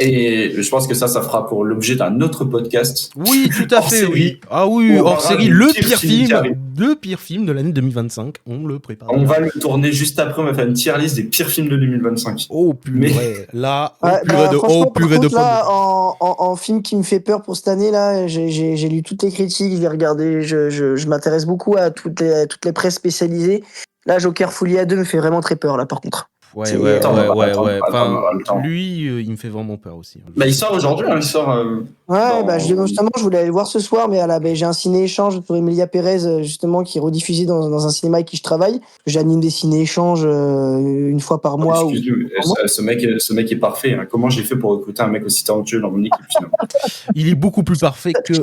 Et je pense que ça fera pour l'objet d'un autre podcast. Oui, tout à fait, oui. Ah oui, hors série, le pire film de l'année 2025. On le prépare. On va le tourner juste après. On va faire une tier list des pires films de 2025. Oh purée, là, purée de là, en film qui me fait peur pour cette année là, j'ai lu toutes les critiques, je l'ai regardé, je m'intéresse beaucoup à toutes les presses spécialisées. Là, Joker Folie à 2 me fait vraiment très peur là, par contre. Ouais. Enfin, lui, il me fait vraiment peur aussi. Il sort aujourd'hui, il sort. Justement, je voulais aller le voir ce soir, mais j'ai un ciné-échange pour Emilia Pérez, justement, qui est rediffusé dans un cinéma avec qui je travaille. J'anime des ciné-échanges une fois par mois. Ce mec est parfait. Hein. Comment j'ai fait pour recruter un mec aussi talentueux dans mon équipe finalement? Il est beaucoup plus parfait que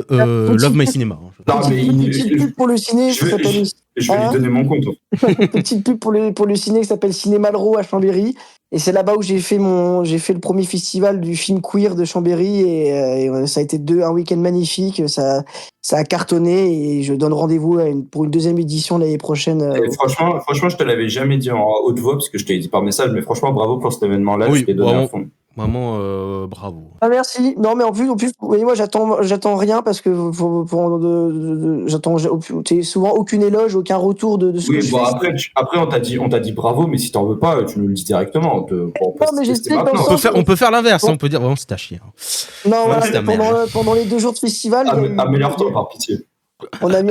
Love My Cinema. Petite pub pour le ciné, je vais lui donner mon compte. Petite pub pour le ciné qui s'appelle Cinéma Malraux à Chambéry. Et c'est là-bas où j'ai fait le premier festival du film queer de Chambéry et ça a été un week-end magnifique. Ça a cartonné et je donne rendez-vous pour une deuxième édition l'année prochaine. Franchement, je te l'avais jamais dit en haute voix parce que je t'ai dit par message, mais franchement, bravo pour cet événement-là. Oui, je t'ai donné un fond. Vraiment, bravo. Ah merci. Non mais en plus, vous voyez, moi j'attends rien parce que j'attends souvent aucune éloge, aucun retour de ce que Oui, je bon, fais. après on t'a dit bravo, mais si t'en veux pas, tu nous le dis directement. On peut Non, mais se tester j'explique dans le maintenant. sens On peut faire l'inverse, Bon. on peut dire vraiment c'est à chier. Non, voilà, c'est ta mais merde. pendant les 2 jours de festival, il y a eu- Améliore-toi, par pitié. on a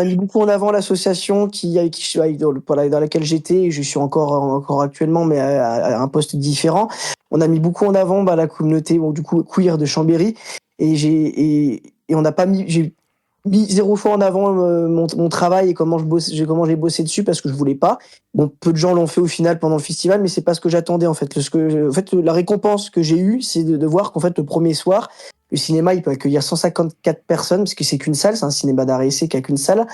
mis beaucoup en avant l'association dans laquelle j'étais, et je suis encore actuellement, mais à un poste différent. On a mis beaucoup en avant la communauté du coup queer de Chambéry, et on n'a pas mis, j'ai mis 0 fois en avant mon travail et comment j'ai bossé dessus parce que je voulais pas. Bon, peu de gens l'ont fait au final pendant le festival, mais c'est pas ce que j'attendais en fait. La récompense que j'ai eue, c'est de voir qu'en fait le premier soir, le cinéma, il peut accueillir 154 personnes, parce que c'est qu'une salle, c'est un cinéma d'art et essai qui a qu'une salle,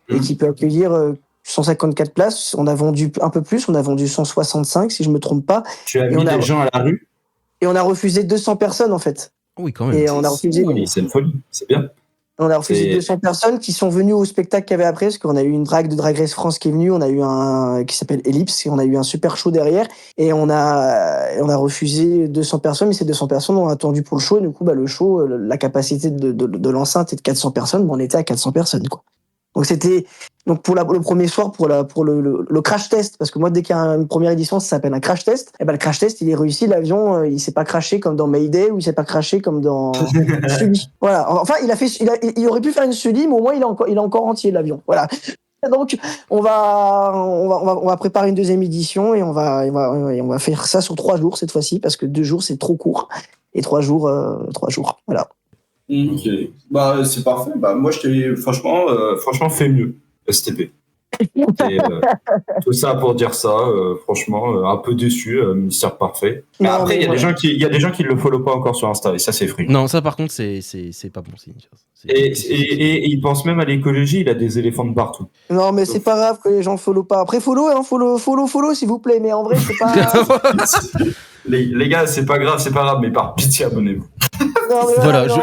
et qui peut accueillir 154 places. On a vendu un peu plus, on a vendu 165, si je me trompe pas. Tu as Et mis des gens à la rue? Et on a refusé 200 personnes, en fait. Oui, quand même. Et on a refusé, C'est une folie, c'est bien. on a refusé 200 personnes qui sont venues au spectacle qu'il y avait après, parce qu'on a eu une drague de Drag Race France qui est venue, on a eu un qui s'appelle Ellipse, et on a eu un super show derrière, et on a refusé 200 personnes, mais ces 200 personnes ont attendu pour le show, et du coup, le show, la capacité de l'enceinte est de 400 personnes, on était à 400 personnes, quoi. Donc c'était le premier soir pour le crash test, parce que moi dès qu'il y a une première édition ça s'appelle un crash test, et le crash test il est réussi, l'avion il s'est pas crashé comme dans Mayday, ou il s'est pas crashé comme dans Sully. Voilà, enfin il aurait pu faire une Sully, mais au moins il est encore entier l'avion. Voilà. Donc on va préparer une deuxième édition, et on va faire ça sur 3 jours cette fois-ci, parce que 2 jours c'est trop court, et 3 jours voilà. Ok, c'est parfait. Moi, franchement, fais mieux, STP. Tout ça pour dire ça, franchement, un peu déçu, Mystère Parfait. Mais Non, après, mais il y a des gens qui le follow pas encore sur Insta, et ça, c'est fric. Non, ça par contre, c'est pas bon signe. Et il pense même à l'écologie, il a des éléphants de partout. Non, mais c'est pas grave que les gens follow pas. Après, follow, s'il vous plaît. Mais en vrai, c'est pas. Les gars, c'est pas grave, mais par pitié, abonnez-vous. Non, mais Voilà, non,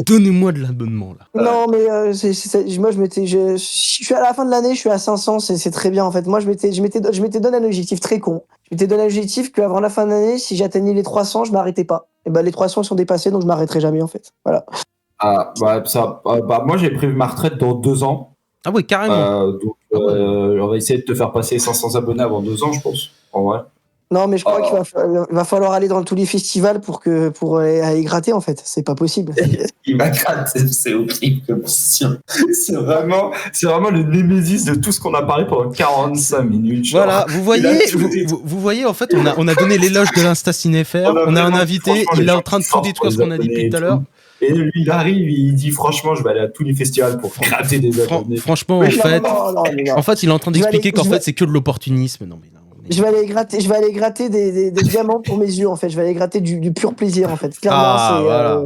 donnez-moi de l'abonnement là. Non, mais moi, je suis à la fin de l'année, je suis à 500, c'est très bien en fait. Moi, je m'étais donné un objectif très con. Je m'étais donné un objectif qu'avant la fin de l'année, si j'atteignais les 300, je m'arrêtais pas. Et les 300 sont dépassés, donc je m'arrêterai jamais en fait. Voilà. Moi, j'ai prévu ma retraite dans 2 ans. Ah ouais, carrément. Donc, on va essayer de te faire passer 500 abonnés avant 2 ans, je pense. En vrai. Non, mais je crois qu'il va falloir aller dans tous les festivals pour aller gratter, en fait. C'est pas possible. Il va gratter, c'est horrible comme mission. C'est vraiment le némésis de tout ce qu'on a parlé pendant 45 minutes. Genre. Voilà, vous voyez, en fait, on a donné l'éloge de l'Insta Cinéphère, on a un invité, il est en train de tout détruire ce qu'on a dit depuis tout à l'heure. Et lui, il arrive, il dit franchement, je vais aller à tous les festivals pour gratter des abonnés. Franchement, en fait, il est en train d'expliquer qu'en fait, c'est que de l'opportunisme. Non, mais non. Je vais aller gratter des diamants pour mes yeux, en fait. Je vais aller gratter du pur plaisir, en fait. Clairement, voilà.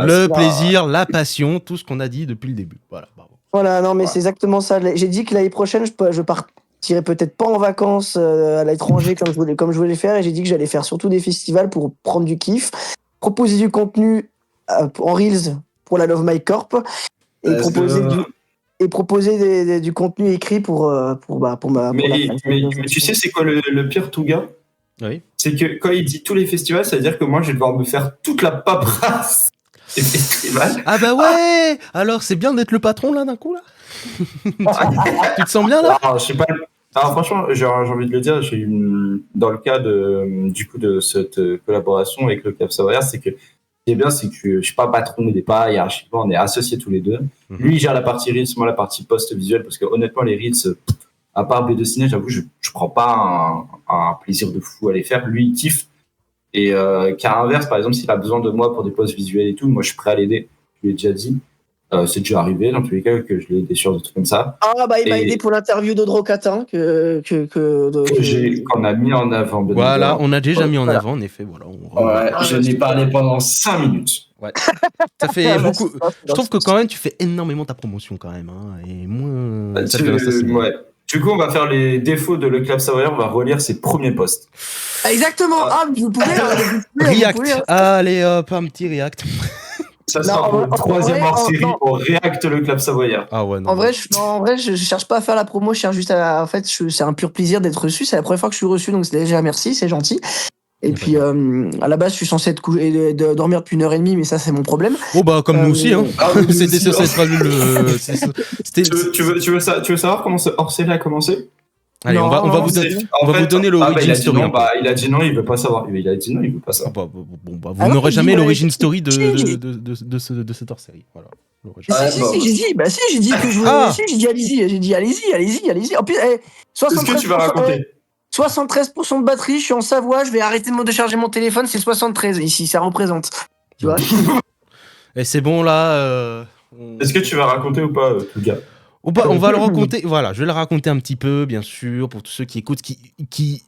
Le plaisir, la passion, tout ce qu'on a dit depuis le début. Voilà, bravo. Voilà, non, mais c'est exactement ça. J'ai dit que l'année prochaine, je partirais peut-être pas en vacances à l'étranger comme je voulais faire, et j'ai dit que j'allais faire surtout des festivals pour prendre du kiff, proposer du contenu en Reels pour la Love My Corp, et proposer du contenu écrit pour ma. Mais tu sais, c'est quoi le pire, Touga ? Oui. C'est que quand il dit tous les festivals, ça veut dire que moi, je vais devoir me faire toute la paperasse des festivals. Ah bah ouais. Alors, c'est bien d'être le patron, là, d'un coup, là. Tu te sens bien, là ? Je sais pas. Alors, franchement, j'ai envie de le dire, dans le cas de cette collaboration avec le Cap Savoyard, c'est que ce qui est bien, c'est que je suis pas patron, il n'est pas hiérarchiquement, on est associés tous les deux. Lui, il gère la partie Reels, moi la partie post-visuelle, parce que honnêtement, les Reels, à part B2 Ciné, j'avoue, je prends pas un plaisir de fou à les faire. Lui, il kiffe. Et qu'à l'inverse, par exemple, s'il a besoin de moi pour des posts visuels et tout, moi, je suis prêt à l'aider. Je lui ai déjà dit. C'est déjà arrivé, dans tous les cas, que je l'ai aidé sur des trucs comme ça. Ah, il m'a aidé pour l'interview d'Audro Catin qu'on a mis en avant. Voilà, on a déjà mis en avant, en effet. Voilà, je n'ai parlé pendant 5 minutes. Ouais. Ça fait beaucoup. Je trouve que quand même, tu fais énormément ta promotion quand même. Hein, et moins. Ouais. Du coup, on va faire les défauts de Le Club Savoyard, on va relire ses premiers posts. Exactement. Vous pouvez. React. Allez hop, un petit React. Ça sera pour le 3e hors-série pour React Le Club Savoyard. Ah ouais, non. En vrai, je cherche pas à faire la promo, je cherche juste en fait, c'est un pur plaisir d'être reçu. C'est la première fois que je suis reçu, donc déjà merci, c'est gentil. Et puis, à la base, je suis censé être dormir depuis 1h30, mais ça, c'est mon problème. Oh, bah, comme nous aussi, hein. C'était aussi, sur cette phrase. Tu veux savoir comment ce hors-série a commencé? Allez, on va vous donner l'origin story. Il a dit non, il veut pas savoir. Il a dit non, il veut pas savoir. Vous n'aurez jamais l'origin story de cette hors-série. Voilà. J'ai dit que je voulais. J'ai dit allez-y. En plus, est-ce que tu vas raconter? 73% de batterie, je suis en Savoie, je vais arrêter de charger mon téléphone, c'est 73 ici, ça représente. Tu vois? Et c'est bon là. Est-ce que tu vas raconter ou pas, tout gars? On va le raconter. Voilà, je vais le raconter un petit peu, bien sûr, pour tous ceux qui écoutent, qui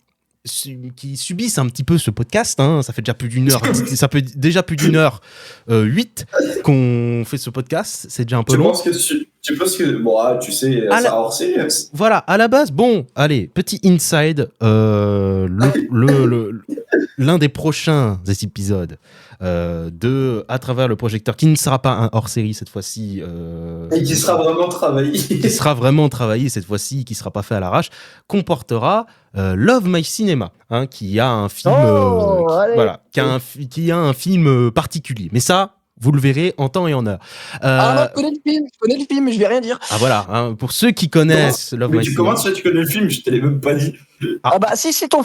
subissent un petit peu ce podcast. Hein. Ça fait déjà plus d'une heure. Ça fait déjà plus d'une heure 8 qu'on fait ce podcast. C'est déjà un peu long. Tu penses que bon, tu sais, ça hors série. Voilà, à la base, bon, allez, petit inside. L'un des prochains épisodes de À travers le projecteur, qui ne sera pas un hors-série cette fois-ci. Et qui sera vraiment travaillé. Qui sera vraiment travaillé cette fois-ci, qui ne sera pas fait à l'arrache, comportera Love My Cinema, hein, qui a un film, qui a un film particulier. Mais ça, vous le verrez en temps et en heure. Non, je connais le film, mais je vais rien dire. Ah voilà, hein, pour ceux qui connaissent Love My Cinema. Comment tu connais le film? Je te l'ai même pas dit. Ah bah si c'est ton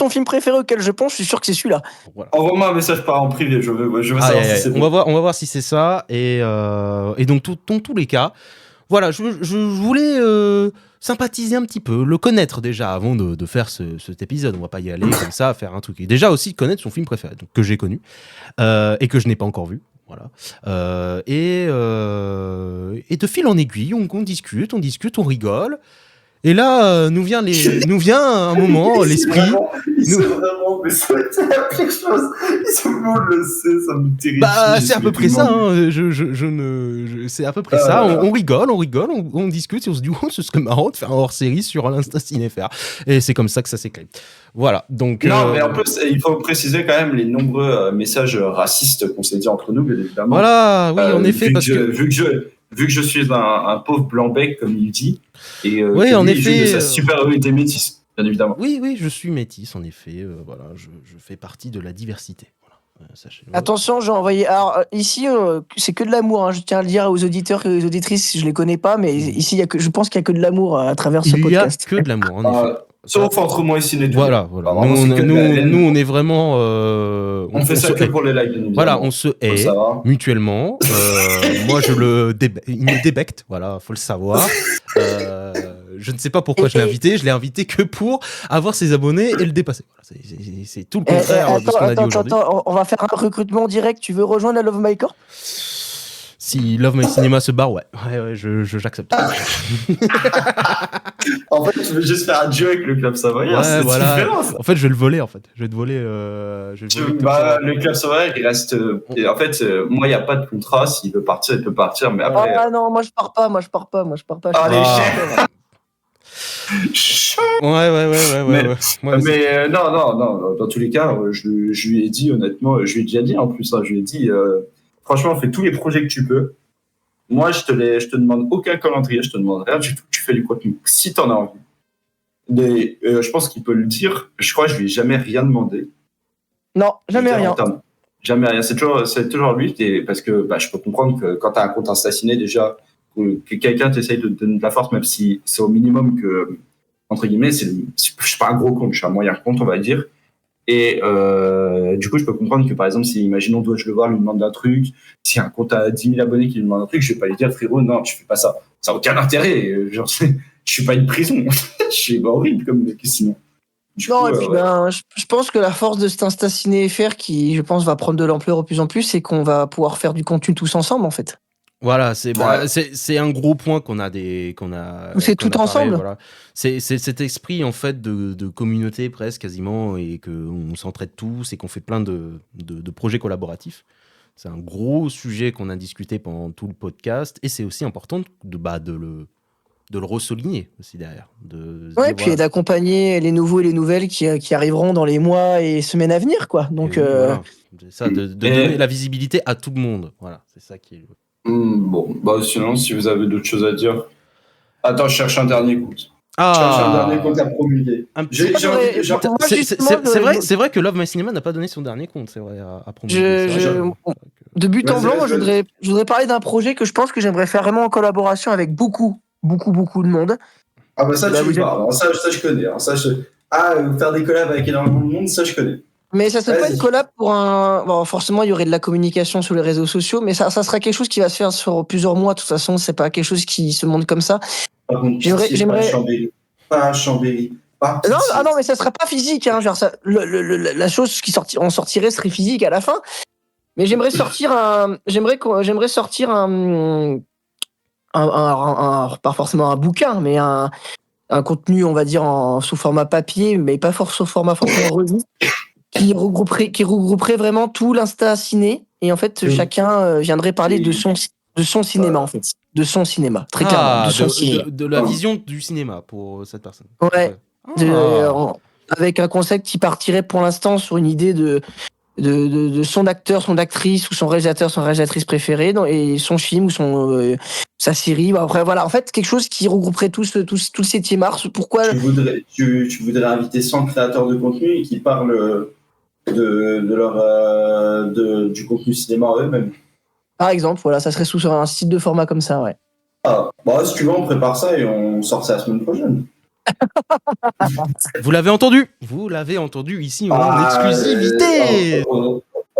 film préféré auquel je pense, je suis sûr que c'est celui-là. Voilà. Envoie-moi un message en privé, je veux savoir si c'est on va voir si c'est ça. Et donc dans tous les cas, voilà, je voulais sympathiser un petit peu, le connaître déjà avant de faire cet épisode. On va pas y aller comme ça, faire un truc. Et déjà aussi connaître son film préféré, donc, que j'ai connu et que je n'ai pas encore vu. Voilà. Et de fil en aiguille, on discute, on rigole. Et là, nous vient un moment, l'esprit. Mais ça a été la pire chose. Tout le monde le sait, ça me terrifie. Bah, c'est à peu près ça. Hein. C'est à peu près ça. On rigole, on discute et on se dit, oh, ce serait marrant de faire un hors-série sur l'Insta Cinéphère. Et c'est comme ça que ça s'est créé. Voilà. Donc. Non, mais en plus, il faut préciser quand même les nombreux messages racistes qu'on s'est dit entre nous, bien évidemment. Voilà, oui, en effet, vu que je suis un pauvre blanc-bec, comme il dit, et oui, en effet, de sa supériorité métisse, bien évidemment. Oui, je suis métisse, en effet. Voilà, je fais partie de la diversité. Voilà, attention, j'ai envoyé. Alors ici, c'est que de l'amour. Hein. Je tiens à le dire aux auditeurs et aux auditrices. Je les connais pas, mais ici, je pense qu'il y a que de l'amour à travers ce podcast. Il y a que de l'amour, en effet. Sauf entre moi et Ciné. Voilà. Nous, on est vraiment. On fait ça que pour les likes. Voilà, on se hait mutuellement. Moi, il me débecte. Voilà, faut le savoir. Je ne sais pas pourquoi je l'ai invité. Je l'ai invité que pour avoir ses abonnés et le dépasser. Voilà, c'est tout le contraire de ce qu'on a dit aujourd'hui. Attends, on va faire un recrutement direct. Tu veux rejoindre la Love My Corp? Si Love My Cinema se barre, ouais, j'accepte. En fait, tu veux juste faire un jeu avec le Club Savoyard, ouais, c'est voilà. différent. Ça. En fait, je vais le voler, Je vais te voler. Le Club Savoyard, il reste. En fait, moi, il n'y a pas de contrat. S'il veut partir, il peut partir. Mais après. Ah non, moi, je pars pas. Allez, Ouais. Mais non. Dans tous les cas, je lui ai dit, honnêtement, je lui ai déjà dit en plus, je lui ai dit. Franchement, fais tous les projets que tu peux. Moi, je te demande aucun calendrier, je te demande rien du tout. Tu fais du contenu si t'en as envie. Mais je pense qu'il peut le dire. Je crois que je lui ai jamais rien demandé. Non, jamais rien. Jamais rien. C'est toujours lui. Parce que je peux comprendre que quand t'as un compte assassiné déjà, que quelqu'un t'essaye de donner de la force, même si c'est au minimum que, entre guillemets, je suis pas un gros compte, je suis un moyen compte, on va dire. Et du coup, je peux comprendre que, par exemple, si, imaginons, Dois-je le voir, lui demande un truc, si un compte à 10 000 abonnés qui lui demande un truc, je vais pas lui dire, frérot, non, tu fais pas ça. Ça n'a aucun intérêt. Genre, je suis pas une prison. Je suis horrible comme mec, sinon. Et puis je pense que la force de cet Insta Ciné FR, qui, je pense, va prendre de l'ampleur de plus en plus, c'est qu'on va pouvoir faire du contenu tous ensemble, en fait. Voilà, c'est un gros point qu'on a c'est tout ensemble. Voilà. C'est cet esprit en fait de communauté presque quasiment et qu'on s'entraide tous et qu'on fait plein de projets collaboratifs. C'est un gros sujet qu'on a discuté pendant tout le podcast et c'est aussi important de le ressouligner aussi derrière. Puis d'accompagner les nouveaux et les nouvelles qui arriveront dans les mois et semaines à venir, quoi. Donc voilà. C'est ça, de donner la visibilité à tout le monde. Voilà, c'est ça qui est. Bon, sinon, si vous avez d'autres choses à dire. Attends, je cherche un dernier coup. cherche un dernier Ah, compte à promulguer. un petit- C'est vrai que Love My Cinema n'a pas donné son dernier compte, c'est vrai, à promulguer. De but en Vas-y, blanc, moi, vas-y. je voudrais parler d'un projet que je pense que j'aimerais faire vraiment en collaboration avec beaucoup de monde. Ah bah ça, Bah, tu vous me êtes- parles. Ça, je connais. Hein. Faire des collabs avec énormément de monde, ça, je connais. Mais ça serait pas une Vas-y. collab pour un. Bon, forcément, il y aurait de la communication sur les réseaux sociaux, mais ça serait quelque chose qui va se faire sur plusieurs mois. De toute façon, c'est pas quelque chose qui se monte comme ça. Par contre, pitié, pas Chambéry. Pas Chambéry. Pas pitié. Non, mais ça sera pas physique. Hein, genre ça, la chose on sortirait serait physique à la fin. Mais j'aimerais sortir pas forcément un bouquin, mais un contenu, on va dire, sous format papier, mais pas sous format forcément revue, qui regrouperait vraiment tout l'Insta ciné. Et en fait, chacun viendrait parler de son cinéma, en fait. De son cinéma, très clairement. De son cinéma. De la vision du cinéma pour cette personne. Ouais. Avec un concept qui partirait pour l'instant sur une idée de son acteur, son actrice ou son réalisateur, son réalisatrice préférée et son film ou sa série. Après, voilà, en fait, quelque chose qui regrouperait tout le 7e art. Pourquoi tu voudrais inviter 100 créateurs de contenu et qui parlent du contenu cinéma eux-mêmes. Par exemple, voilà, ça serait sous un style de format comme ça, ouais. Ah, bah, si tu veux, on prépare ça et on sort ça la semaine prochaine. Vous l'avez entendu ici en exclusivité.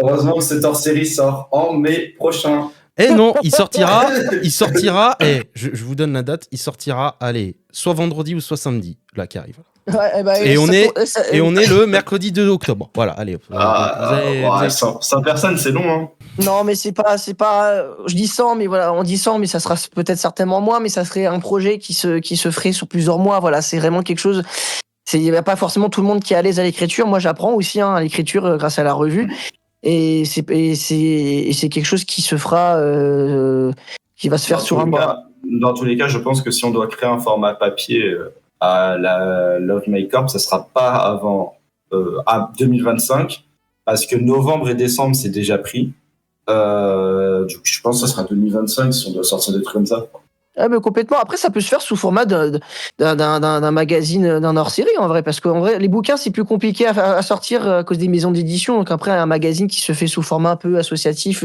Heureusement que cette hors-série sort en mai prochain. Eh non, il sortira, je vous donne la date, il sortira, allez, soit vendredi ou soit samedi, là, qui arrive. Ouais, et on est le mercredi 2 octobre. Voilà, allez. 100 personnes, c'est long, hein. Non, mais c'est pas, je dis 100, mais voilà, on dit 100, mais ça sera peut-être certainement moins, mais ça serait un projet qui se ferait sur plusieurs mois. Voilà, c'est vraiment quelque chose. Il n'y a pas forcément tout le monde qui est à l'aise à l'écriture. Moi, j'apprends aussi à l'écriture grâce à la revue. Et c'est quelque chose qui se fera, qui va se faire sur un mois. Dans tous les cas, je pense que si on doit créer un format papier à la Love My Corp, ça sera pas avant à 2025, parce que novembre et décembre, c'est déjà pris. Du coup, je pense que ça sera 2025 si on doit sortir des trucs comme ça. Ah, mais complètement. Après, ça peut se faire sous format d'un magazine, d'un hors-série, en vrai, parce qu'en vrai, les bouquins, c'est plus compliqué à sortir à cause des maisons d'édition. Donc après, un magazine qui se fait sous format un peu associatif,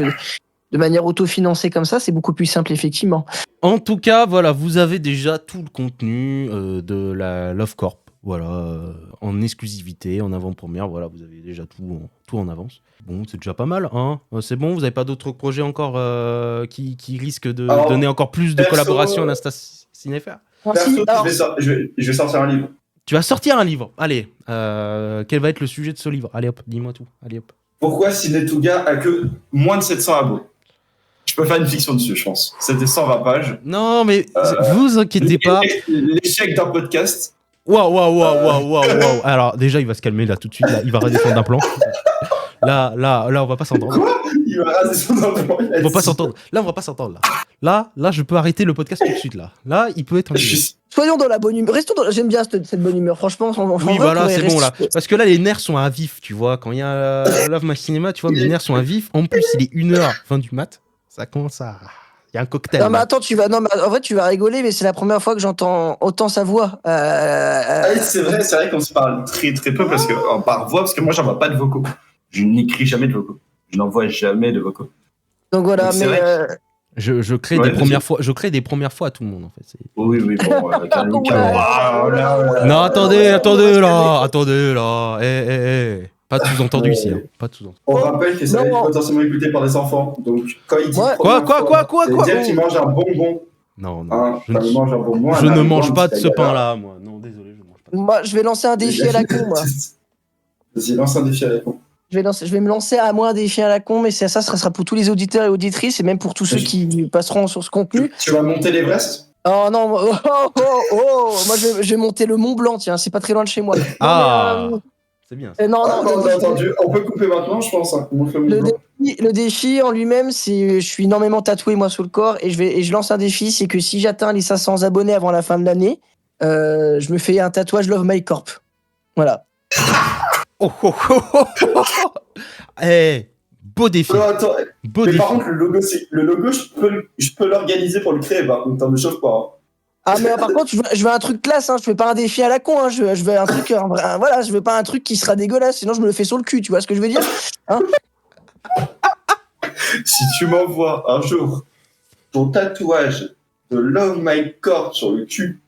de manière autofinancée comme ça, c'est beaucoup plus simple, effectivement. En tout cas, voilà, vous avez déjà tout le contenu de la Love Corp. Voilà, en exclusivité, en avant-première, voilà, vous avez déjà tout en avance. Bon, c'est déjà pas mal, hein. C'est bon, vous n'avez pas d'autres projets encore qui risquent de donner encore plus de collaboration à l'Insta Cinéphère? Je vais sortir un livre. Tu vas sortir un livre, allez. Quel va être le sujet de ce livre? Allez hop, dis-moi tout, allez hop. Pourquoi Cinetuga a que moins de 700 abos? Je peux faire une fiction dessus, je pense. C'était 120 pages. Non, mais vous inquiétez pas. L'échec d'un podcast. Waouh. Alors, déjà, il va se calmer là tout de suite. Là, il va redescendre d'un plan. Là, on va pas s'entendre. Quoi? Il va redescendre d'un plan. On va pas s'entendre. Là, on va pas s'entendre. Là, je peux arrêter le podcast tout de suite. Là, il peut être. Soyons dans la bonne humeur. J'aime bien cette bonne humeur. Franchement, oui, voilà, c'est bon là. Parce que là, les nerfs sont à vif, tu vois. Quand il y a Love My Cinema, tu vois, mes nerfs sont à vif. En plus, il est 1h20 du mat. Ça commence à. Il y a un cocktail. Non, mais attends, en vrai, tu vas rigoler, mais c'est la première fois que j'entends autant sa voix. C'est vrai qu'on se parle très très peu par voix, parce que moi, j'envoie pas de vocaux. Je n'écris jamais de vocaux. Je n'envoie jamais de vocaux. Donc voilà, donc, mais. Je crée des premières fois. Je crée des premières fois à tout le monde, en fait. Oui, bon. Non, attendez là. Pas de sous-entendu ici. Hein. Pas de sous-entendu. On rappelle que ça va être potentiellement écouté par des enfants. Donc, quand il dit quoi c'est-à-dire qu'il mange un bonbon. Non. Je ne mange pas de ce pain-là, moi. Non, désolé, je ne mange pas. Moi, je vais lancer un défi à la con, moi. Vas-y, lance un défi à la con. Je vais me lancer à moi un défi à la con, mais ça sera pour tous les auditeurs et auditrices, et même pour tous ceux qui passeront sur ce contenu. Tu vas monter l'Everest? Oh non, moi je vais monter le Mont Blanc, tiens, c'est pas très loin de chez moi. C'est bien. Non, entendu. On peut couper maintenant, je pense. Hein. Le défi en lui-même, c'est je suis énormément tatoué moi sur le corps et je lance un défi, c'est que si j'atteins les 500 abonnés avant la fin de l'année, je me fais un tatouage Love My Corp. Voilà. Beau défi. Beau défi. Par contre, le logo, je peux l'organiser pour le créer. Par contre, t'en me chauffe pas. Hein. Ah, mais par contre, je veux un truc classe, hein. Je veux pas un défi à la con, hein. Je veux un truc, voilà, je veux pas un truc qui sera dégueulasse, sinon je me le fais sur le cul, tu vois ce que je veux dire, hein? Si tu m'envoies un jour ton tatouage de Love My Core sur le cul,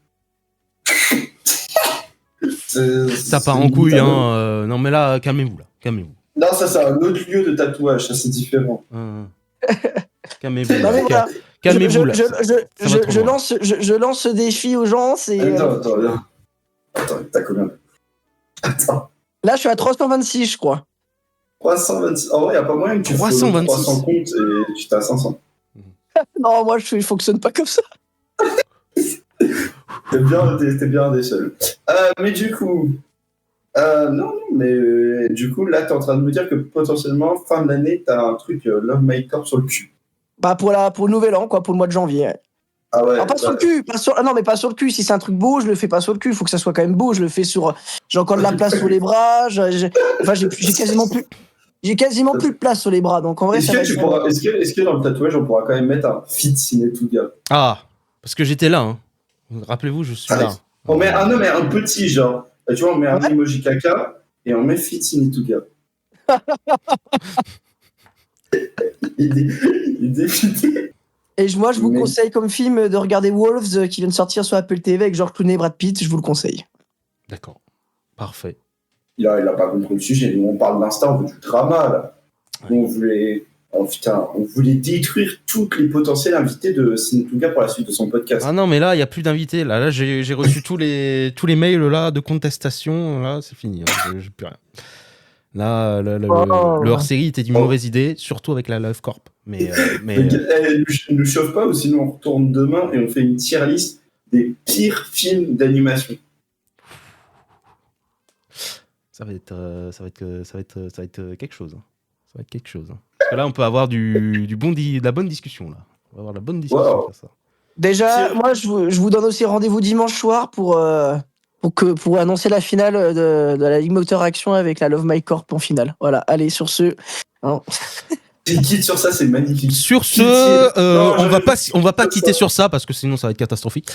Ça part en couille, hein. Non, mais là, calmez-vous, là. Calmez-vous. Non, ça, c'est un autre lieu de tatouage, ça, c'est différent. Calmez-vous. Non, mais voilà. Calmez-vous, là. Je lance ce défi aux gens, c'est. Attends, t'as combien? Attends. Là, je suis à 326, je crois. 326. En vrai, il n'y a pas moyen que tu fasses 300 comptes et tu t'es à 500. Non, moi, je fonctionne pas comme ça. T'es bien un des seuls. Mais du coup, non, mais du coup, là, t'es en train de me dire que potentiellement, fin de l'année, t'as un truc Love My Corp sur le cul. Bah, pour le nouvel an, quoi, pour le mois de janvier. Ouais. Ah ouais. Alors, pas sur le cul, non, mais pas sur le cul. Si c'est un truc beau, je le fais pas sur le cul. Il faut que ça soit quand même beau. Je le fais sur. J'ai encore de la place sous les bras. J'ai quasiment plus. J'ai quasiment plus de place sur les bras, donc en vrai, est-ce que dans le tatouage, on pourra quand même mettre un Fit Cinetuga? Ah, parce que j'étais là, hein. Rappelez-vous, je suis là. On met un petit genre. Tu vois, on met un emoji caca et on met Fit Cinetuga. il est député. Et moi, je vous conseille comme film de regarder Wolves qui vient de sortir sur Apple TV avec George Clooney et Brad Pitt. Je vous le conseille. D'accord. Parfait. Il a pas compris le sujet. Nous, on parle d'instant, on veut du drama, là. Ouais. On voulait détruire tous les potentiels invités de Cinetuga pour la suite de son podcast. Ah non, mais là, il n'y a plus d'invités. Là j'ai reçu tous les mails là, de contestation. Là, c'est fini. Hein. J'ai plus rien. Là, le hors-série était une mauvaise idée, surtout avec la Love Corp. Mais ne chauffe pas, ou sinon on retourne demain et on fait une tier list des pires films d'animation. Ça va être quelque chose. Hein. Ça va être quelque chose. Hein. Parce que là, on peut avoir de la bonne discussion là. On va avoir la bonne discussion. Wow. Ça. Déjà, moi, je vous donne aussi rendez-vous dimanche soir pour annoncer la finale de la Ligue Moteur Action avec la Love My Corp en finale. Voilà, allez, sur ce. Hein. Quitte sur ça, c'est magnifique. Sur ce, on va pas quitter sur ça parce que sinon ça va être catastrophique.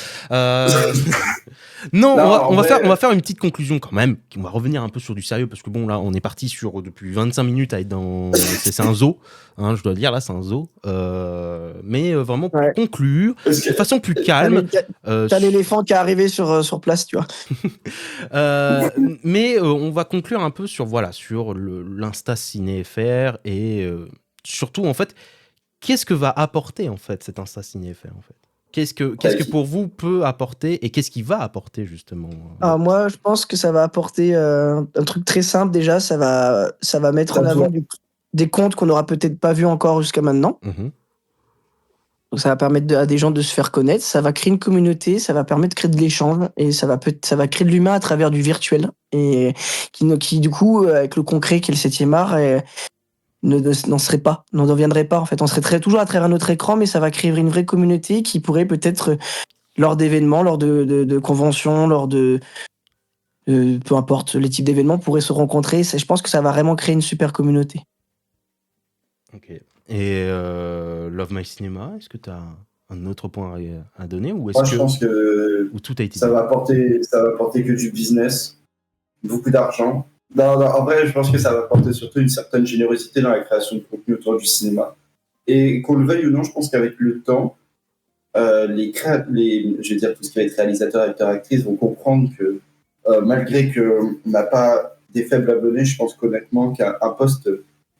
Non, on va faire une petite conclusion quand même. On va revenir un peu sur du sérieux parce que bon là, on est parti depuis 25 minutes à être dans. C'est un zoo, hein, je dois dire là, c'est un zoo. Mais vraiment pour conclure, de façon plus calme. T'as l'éléphant qui est arrivé sur place, tu vois. Mais on va conclure un peu sur l'Insta Ciné FR et surtout, en fait, qu'est-ce que va apporter en fait cet Insta Ciné FR en fait? Qu'est-ce que pour vous peut apporter et qu'est-ce qui va apporter justement? Alors moi, je pense que ça va apporter un truc très simple déjà. Ça va mettre en avant des comptes qu'on n'aura peut-être pas vus encore jusqu'à maintenant. Mmh. Donc ça va permettre à des gens de se faire connaître. Ça va créer une communauté. Ça va permettre de créer de l'échange et ça va créer de l'humain à travers du virtuel et qui du coup avec le concret qui est le 7e art n'en deviendrait pas en fait. On serait toujours à travers notre écran, mais ça va créer une vraie communauté qui pourrait peut-être lors d'événements, lors de conventions, lors de peu importe les types d'événements, pourraient se rencontrer. Je pense que ça va vraiment créer une super communauté. Ok. Et Love My Cinema, est-ce que tu as un autre point à donner ou est-ce je pense que tout a été ça va apporter que du business, beaucoup d'argent. Non, en vrai, je pense que ça va apporter surtout une certaine générosité dans la création de contenu autour du cinéma. Et qu'on le veuille ou non, je pense qu'avec le temps, je vais dire tout ce qui va être réalisateur, acteur, actrice vont comprendre que malgré qu'on n'a pas des faibles abonnés, je pense qu'honnêtement qu'un post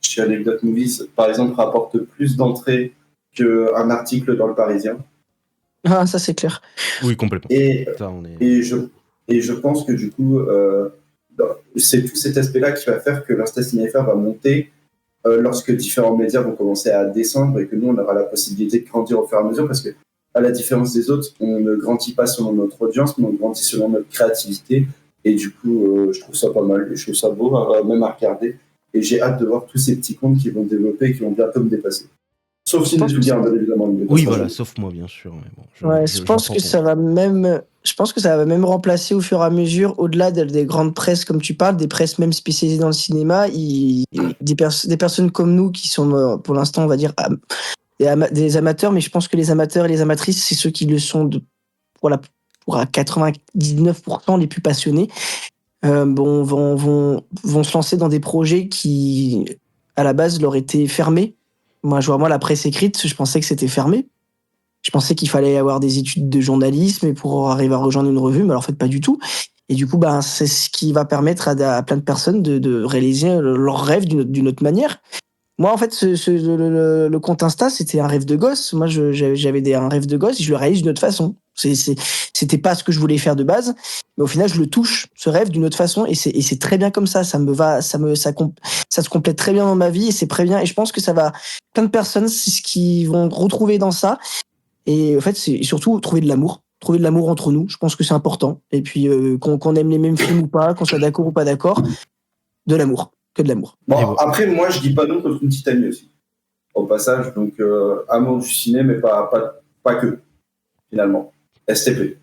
chez Anecdote Movies, par exemple, rapporte plus d'entrées qu'un article dans Le Parisien. Ah, ça c'est clair. Oui, complètement. Et je pense que du coup, c'est tout cet aspect-là qui va faire que l'Insta Ciné FR va monter lorsque différents médias vont commencer à descendre et que nous, on aura la possibilité de grandir au fur et à mesure parce que, à la différence des autres, on ne grandit pas selon notre audience, mais on grandit selon notre créativité. Et du coup, je trouve ça pas mal, je trouve ça beau, même à regarder. Et j'ai hâte de voir tous ces petits comptes qui vont développer et qui vont bientôt me dépasser. Sauf si nous bien évidemment. Oui, voilà, sauf moi, bien sûr. Mais bon, je pense que ça va même remplacer au fur et à mesure, au-delà des grandes presses, comme tu parles, des presses même spécialisées dans le cinéma, des personnes comme nous qui sont, pour l'instant, on va dire, des amateurs, mais je pense que les amateurs et les amatrices, c'est ceux qui le sont pour à 99% les plus passionnés, vont se lancer dans des projets qui, à la base, leur étaient fermés. Moi, la presse écrite, je pensais que c'était fermé. Je pensais qu'il fallait avoir des études de journalisme et pour arriver à rejoindre une revue, mais alors en fait, pas du tout. Et du coup, c'est ce qui va permettre à plein de personnes de réaliser leurs rêves d'une autre manière. Moi, en fait, le compte Insta, c'était un rêve de gosse. Moi, j'avais un rêve de gosse et je le réalise d'une autre façon. C'était pas ce que je voulais faire de base, mais au final, je le touche, ce rêve, d'une autre façon, et c'est très bien comme ça. Ça me va, ça se complète très bien dans ma vie et c'est très bien. Et je pense que ça va, plein de personnes, c'est ce qu'ils vont retrouver dans ça. Et en fait, c'est surtout trouver de l'amour. Trouver de l'amour entre nous. Je pense que c'est important. Et puis, qu'on aime les mêmes films ou pas, qu'on soit d'accord ou pas d'accord, de l'amour. Que de l'amour. Bon, après, moi, je dis pas non contre une petite amie aussi. Au passage, donc, amour du ciné, mais pas que, finalement. STP.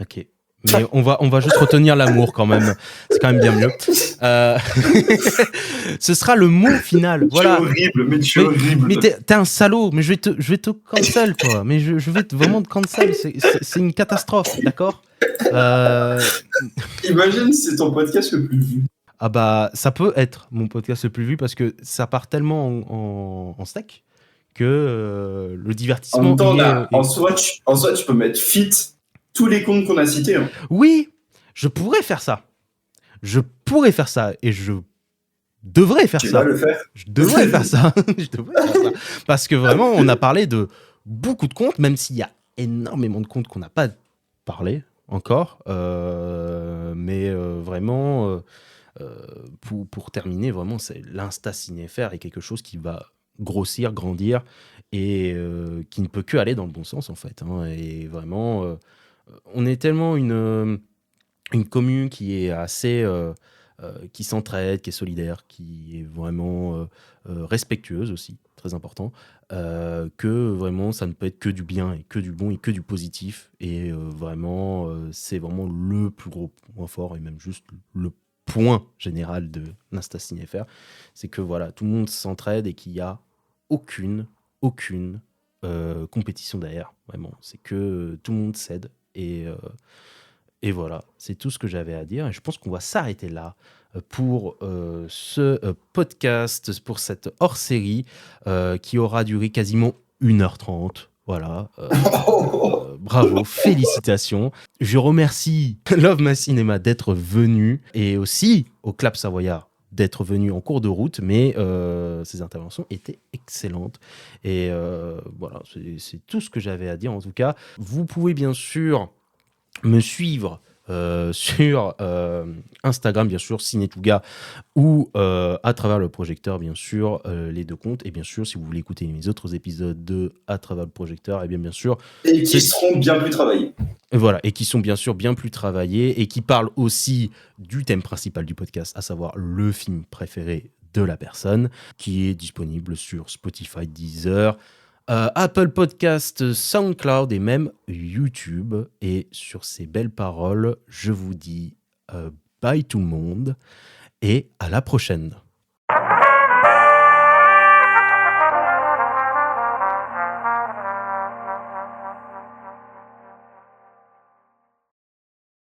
Ok. Mais on va juste retenir l'amour quand même. C'est quand même bien mieux. Ce sera le mot final. Voilà. Tu es horrible. Mais t'es un salaud. Mais je vais te cancel, toi. Mais je vais vraiment te cancel. C'est une catastrophe, d'accord. Imagine, c'est ton podcast le plus vu. Ah bah, ça peut être mon podcast le plus vu parce que ça part tellement en steak que le divertissement... En même temps, en soi, tu peux mettre fit tous les comptes qu'on a cités. Hein. Oui, je pourrais faire ça. Et je devrais faire ça. Tu vas le faire. Je devrais faire ça. Parce que vraiment, on a parlé de beaucoup de comptes, même s'il y a énormément de comptes qu'on n'a pas parlé encore. Mais vraiment... pour terminer, vraiment, c'est l'Insta Cinéphère est quelque chose qui va grossir, grandir et qui ne peut que aller dans le bon sens en fait. Hein. Et vraiment, on est tellement une commune qui est assez, qui s'entraide, qui est solidaire, qui est vraiment respectueuse aussi, très important, que vraiment ça ne peut être que du bien et que du bon et que du positif. Et vraiment, c'est vraiment le plus gros point fort et même juste le point général de l'Insta Cinéphère, c'est que voilà, tout le monde s'entraide et qu'il n'y a aucune compétition derrière. Vraiment, c'est que tout le monde s'aide et voilà, c'est tout ce que j'avais à dire. Et je pense qu'on va s'arrêter là pour ce podcast, pour cette hors-série qui aura duré quasiment 1h30. Voilà, bravo, félicitations. Je remercie Love My Cinema d'être venu et aussi au Clap Savoyard d'être venu en cours de route, mais ces interventions étaient excellentes. Et voilà, c'est tout ce que j'avais à dire en tout cas. Vous pouvez bien sûr me suivre sur Instagram, bien sûr, Cinétouga, ou à travers le projecteur, bien sûr, les deux comptes. Et bien sûr, si vous voulez écouter mes autres épisodes de À travers le projecteur, et bien sûr... Et qui seront bien plus travaillés. Voilà, et qui sont bien sûr bien plus travaillés et qui parlent aussi du thème principal du podcast, à savoir le film préféré de la personne, qui est disponible sur Spotify, Deezer, Apple Podcast, SoundCloud et même YouTube. Et sur ces belles paroles, je vous dis bye tout le monde et à la prochaine.